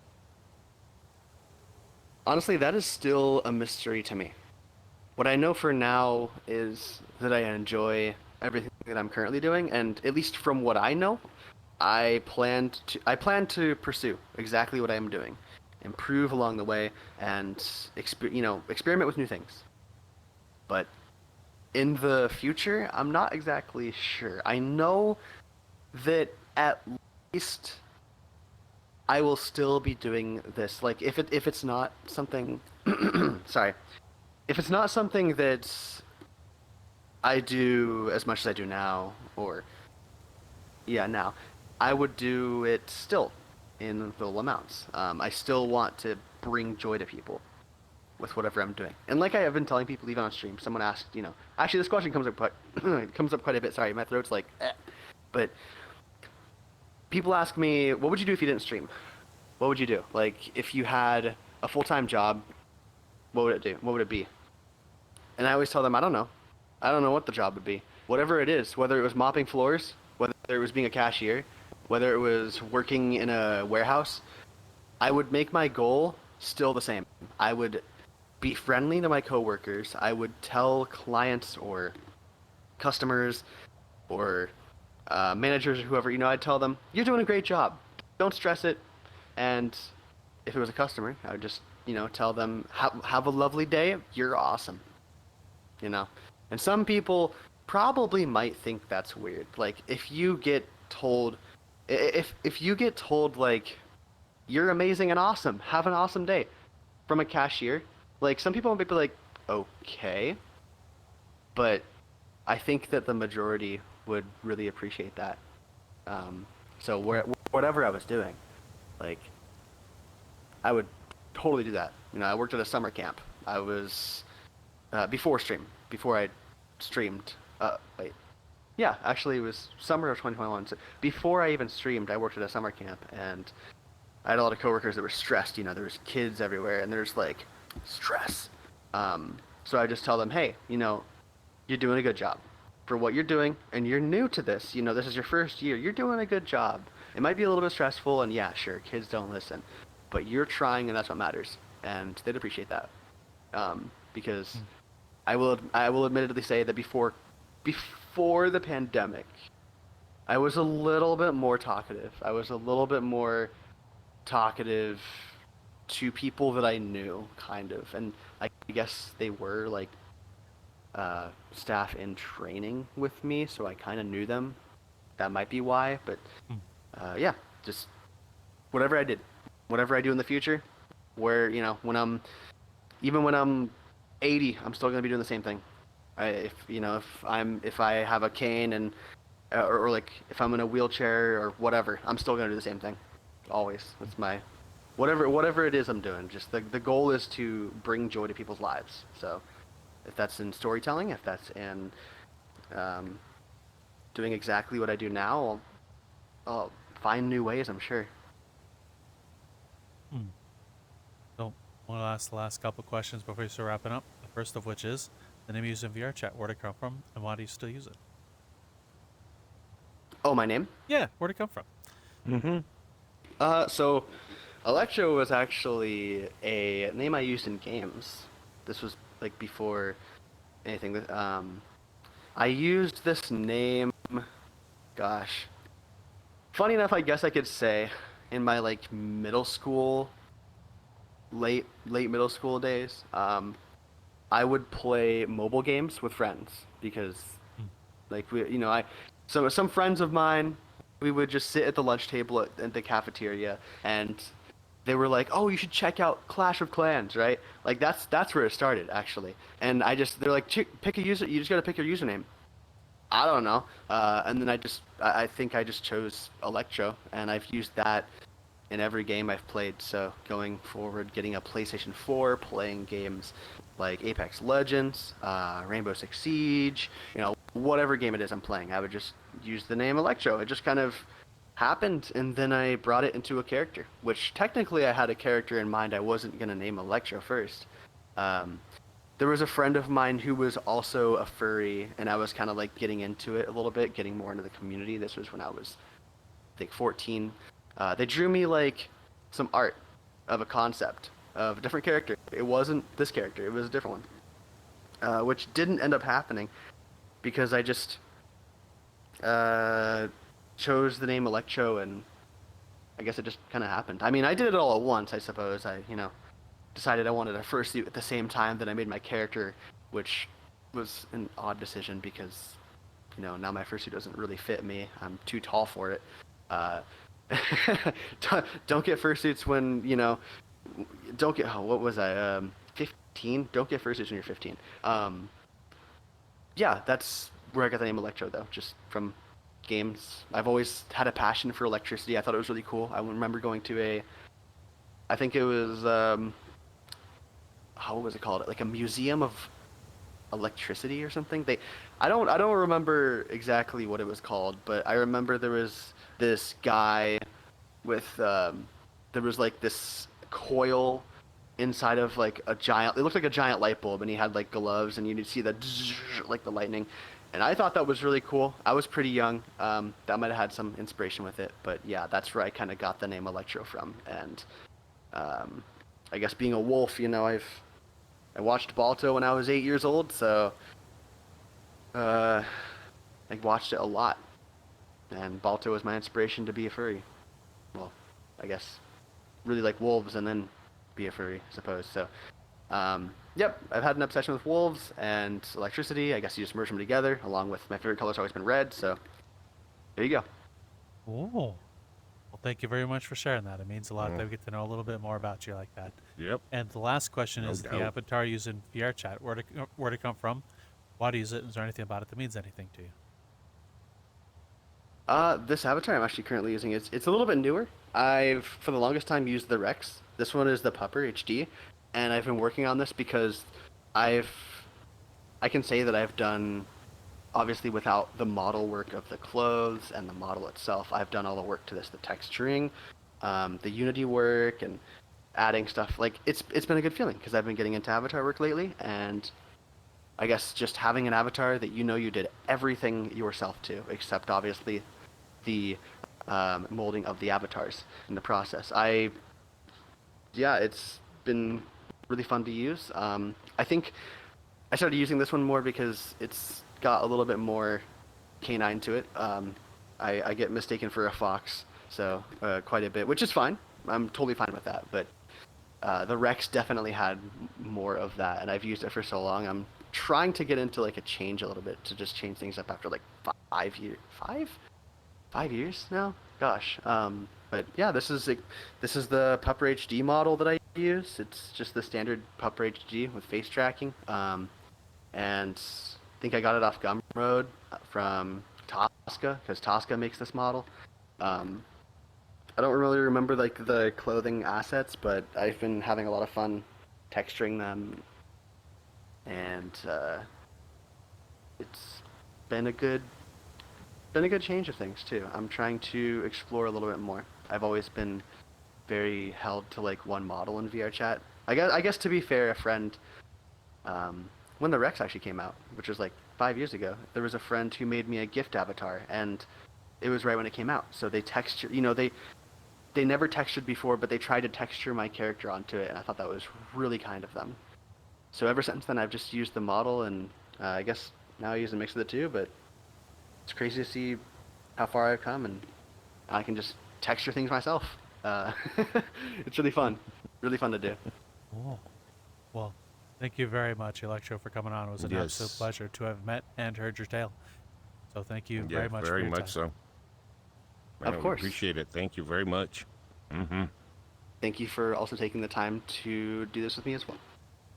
S1: Honestly, that is still a mystery to me. What I know for now is that I enjoy everything that I'm currently doing, and at least from what I know, I plan to pursue exactly what I am doing, improve along the way, and experiment with new things. But in the future, I'm not exactly sure. I know that at least I will still be doing this. Like if it's not something, sorry, if it's not something that I do as much as I do now, or now, I would do it still in little amounts. I still want to bring joy to people with whatever I'm doing. And like I have been telling people even on stream, someone asked, actually this question comes up quite a bit. Sorry, my throat's like, but people ask me, what would you do if you didn't stream? What would you do? Like if you had a full-time job, what would it do? What would it be? And I always tell them, I don't know. I don't know what the job would be. Whatever it is, whether it was mopping floors, whether it was being a cashier, whether it was working in a warehouse, I would make my goal still the same. I would be friendly to my coworkers. I would tell clients or customers or managers or whoever, I'd tell them, you're doing a great job. Don't stress it. And if it was a customer, I would just, tell them, have a lovely day. You're awesome. And some people probably might think that's weird. Like if you get told, like, you're amazing and awesome, have an awesome day from a cashier, like some people might be like, okay, but I think that the majority would really appreciate that. So whatever I was doing, like, I would totally do that. I worked at a summer camp. I was before I streamed. Actually, it was summer of 2021. So before I even streamed, I worked at a summer camp, and I had a lot of coworkers that were stressed. There was kids everywhere, and there's like stress. So I just tell them, hey, you're doing a good job for what you're doing, and you're new to this. This is your first year. You're doing a good job. It might be a little bit stressful, and yeah, sure, kids don't listen, but you're trying, and that's what matters. And they'd appreciate that, because I will admittedly say that before the pandemic, I was a little bit more talkative. I was a little bit more talkative to people that I knew, kind of, and I guess they were like staff in training with me, so I kind of knew them. That might be why, but just whatever I do in the future, where when I'm 80, I'm still gonna be doing the same thing. If I have a cane and or like if I'm in a wheelchair or whatever, I'm still gonna do the same thing. Always. That's my whatever it is I'm doing. Just the goal is to bring joy to people's lives. So if that's in storytelling, if that's in doing exactly what I do now, I'll find new ways, I'm sure.
S2: So want to ask the last couple questions before we start wrapping up. The first of which is the name you use in Vrchat. Where'd it come from, and why do you still use it?
S1: Oh, my name?
S2: Yeah, where'd it come from?
S1: So Electro was actually a name I used in games. This was like before anything. I used this name, gosh. Funny enough, I guess I could say in my like middle school late middle school days, I would play mobile games with friends because,
S2: Hmm.
S1: like, so some friends of mine, we would just sit at the lunch table at the cafeteria, and they were like, "Oh, you should check out Clash of Clans," right? Like that's where it started actually. And they're like, "Pick a user. You just gotta pick your username." I don't know. And then I think I just chose Electro, and I've used that in every game I've played. So going forward, getting a PlayStation 4, playing games like Apex Legends, Rainbow Six Siege, whatever game it is I'm playing, I would just use the name Electro. It just kind of happened, and then I brought it into a character, which technically I had a character in mind. I wasn't going to name Electro first. Um, there was a friend of mine who was also a furry, and I was kind of like getting into it a little bit, getting more into the community. This was when I was, I think, 14. They drew me like some art of a concept of a different character. It wasn't this character, it was a different one, which didn't end up happening because I just uh, chose the name Electro, and I guess it just kind of happened. I mean, I did it all at once, I suppose. I decided I wanted a fursuit at the same time that I made my character, which was an odd decision because, now my fursuit doesn't really fit me. I'm too tall for it. Uh, don't get fursuits when, don't get, oh, what was I, 15? Don't get fursuits when you're 15. Yeah, that's where I got the name Electro, though, just from games. I've always had a passion for electricity. I thought it was really cool. I remember going to I think it was, how was it called? Like a museum of electricity or something. I don't remember exactly what it was called, but I remember there was this guy with, there was like this coil inside of like a giant. It looked like a giant light bulb, and he had like gloves, and you could see the like the lightning. And I thought that was really cool. I was pretty young. That might have had some inspiration with it, but yeah, that's where I kind of got the name Electro from. And um, I guess being a wolf, I watched Balto when I was 8 years old, so uh, I watched it a lot. And Balto was my inspiration to be a furry. Well, I guess really like wolves and then be a furry, I suppose. So, yep, I've had an obsession with wolves and electricity. I guess you just merge them together, along with my favorite color's always been red. So there you go.
S2: Oh. Well, thank you very much for sharing that. It means a lot that
S3: Mm.
S2: we get to know a little bit more about you like that.
S3: Yep.
S2: And the last question
S3: No
S2: is the
S3: doubt.
S2: avatar used in Vrchat. Where'd it come from? Why do you use it? Is there anything about it that means anything to you?
S1: This avatar I'm actually currently using it's a little bit newer. I've for the longest time used the Rex. This one is the Pupper HD, and I've been working on this because I've I can say that I've done obviously without the model work of the clothes and the model itself. I've done all the work to this, the texturing, the Unity work, and adding stuff. Like it's been a good feeling because I've been getting into avatar work lately, and I guess just having an avatar that you did everything yourself to, except obviously the molding of the avatars in the process. Yeah, it's been really fun to use. I think I started using this one more because it's got a little bit more canine to it. I get mistaken for a fox, so quite a bit, which is fine. I'm totally fine with that. But the Rex definitely had more of that, and I've used it for so long. I'm trying to get into like a change a little bit to just change things up after like 5 years, 5 years now. Gosh. But yeah, this is the Pupper HD model that I use. It's just the standard Pupper HD with face tracking. And I think I got it off Gumroad from Tosca because Tosca makes this model. Um, I don't really remember like the clothing assets, but I've been having a lot of fun texturing them, and it's been a good change of things too. I'm trying to explore a little bit more. I've always been very held to like one model in VRChat. I guess to be fair, a friend when the Rex actually came out, which was like 5 years ago, there was a friend who made me a gift avatar, and it was right when it came out. So they texture, they never textured before, but they tried to texture my character onto it, and I thought that was really kind of them. So ever since then, I've just used the model, and I guess now I use a mix of the two. But it's crazy to see how far I've come, and I can just texture things myself. It's really fun. really fun to do.
S2: Oh, well, thank you very much, Electro, for coming on. It was an absolute
S3: Yes.
S2: pleasure to have met and heard your tale. So thank you
S3: Yeah,
S2: very much for
S3: very
S2: your
S3: much
S2: time.
S3: so.
S1: Of
S3: We
S1: course.
S3: appreciate it. Thank you very much. Mm-hmm.
S1: Thank you for also taking the time to do this with me as well.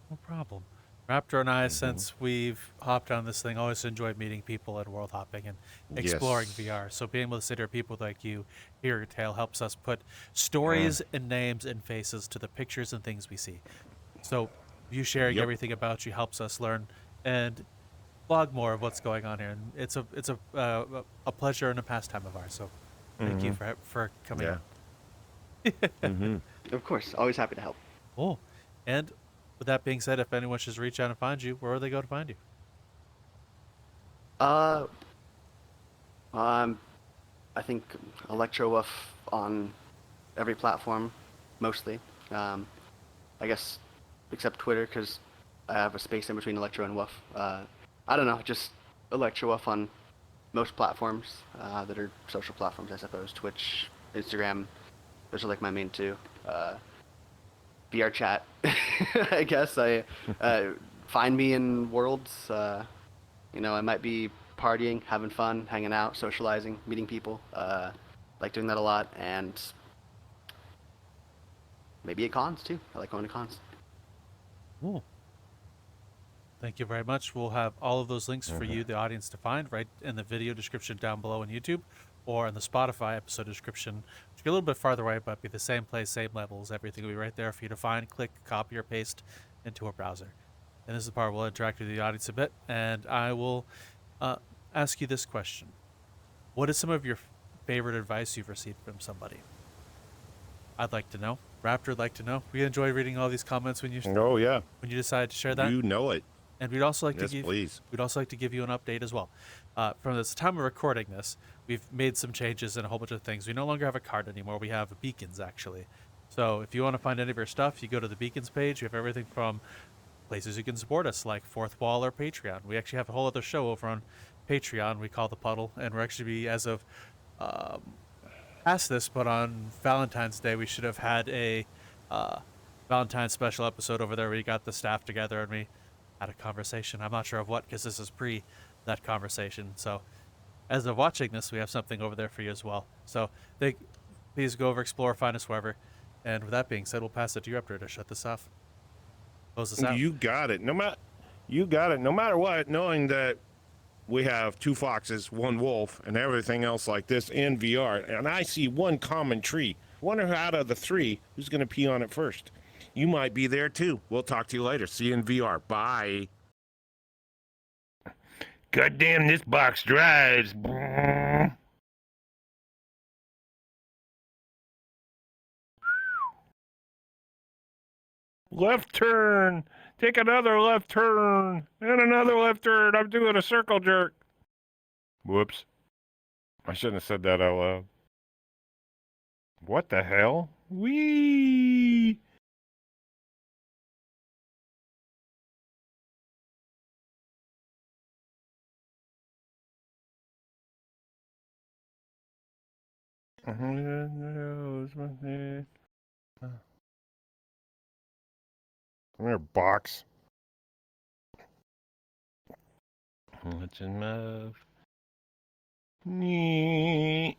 S2: No problem. Raptor and I, since we've hopped on this thing, always enjoyed meeting people and world hopping and exploring
S3: Yes.
S2: VR. So being able to sit here, people like you, hear your tale, helps us put stories and names and faces to the pictures and things we see. So you sharing
S3: Yep.
S2: everything about you helps us learn and log more of what's going on here. And it's a pleasure and a pastime of ours. So thank you for coming
S3: Yeah.
S2: on.
S3: Mm-hmm.
S1: Of course, always happy to help.
S2: Cool. And with that being said, if anyone should reach out and find you, where would they go to find you?
S1: Uh, um, I think Electrowuff on every platform, mostly. I guess except Twitter, because I have a space in between Electro and Wuff. I don't know, just Electrowuff on most platforms that are social platforms, I suppose. Twitch, Instagram, those are like my main two. Vrchat, I guess. I find me in worlds. I might be partying, having fun, hanging out, socializing, meeting people. Like doing that a lot, and maybe at cons too. I like going to cons.
S2: Cool. Thank you very much. We'll have all of those links for you, the audience, to find right in the video description down below on YouTube or in the Spotify episode description, which is a little bit farther away, but be the same place, same levels. Everything will be right there for you to find, click, copy, or paste into a browser. And this is the part we'll interact with the audience a bit, and I will ask you this question. What is some of your favorite advice you've received from somebody? I'd like to know. Raptor would like to know. We enjoy reading all these comments when you
S3: Oh, yeah.
S2: decide to share that.
S3: You know it.
S2: And we'd also like
S3: Yes,
S2: to give
S3: please.
S2: we'd also like to give you an update as well. From this time of recording this, we've made some changes in a whole bunch of things. We no longer have a card anymore. We have beacons actually. So if you want to find any of our stuff, you go to the beacons page. We have everything from places you can support us, like Fourth Wall or Patreon. We actually have a whole other show over on Patreon we call The Puddle, and we're actually, as of past this, but on Valentine's Day, we should have had a Valentine's special episode over there. We got the staff together and we had a conversation. I'm not sure of what, because this is pre that conversation. So as of watching this, we have something over there for you as well. So please go over, explore, find us wherever. And with that being said, we'll pass it to you, Raptor, to shut this off. Close this out.
S3: You got it. You got it. No matter what, knowing that we have 2 foxes, 1 wolf, and everything else like this in VR, and I see 1 common tree. Wonder who out of the 3 who's going to pee on it first. You might be there too. We'll talk to you later. See you in VR. Bye. God damn, this box drives. Left turn. Take another left turn. And another left turn. I'm doing a circle jerk. Whoops. I shouldn't have said that out loud. What the hell? Whee! Come here, box. Let's move. Nice.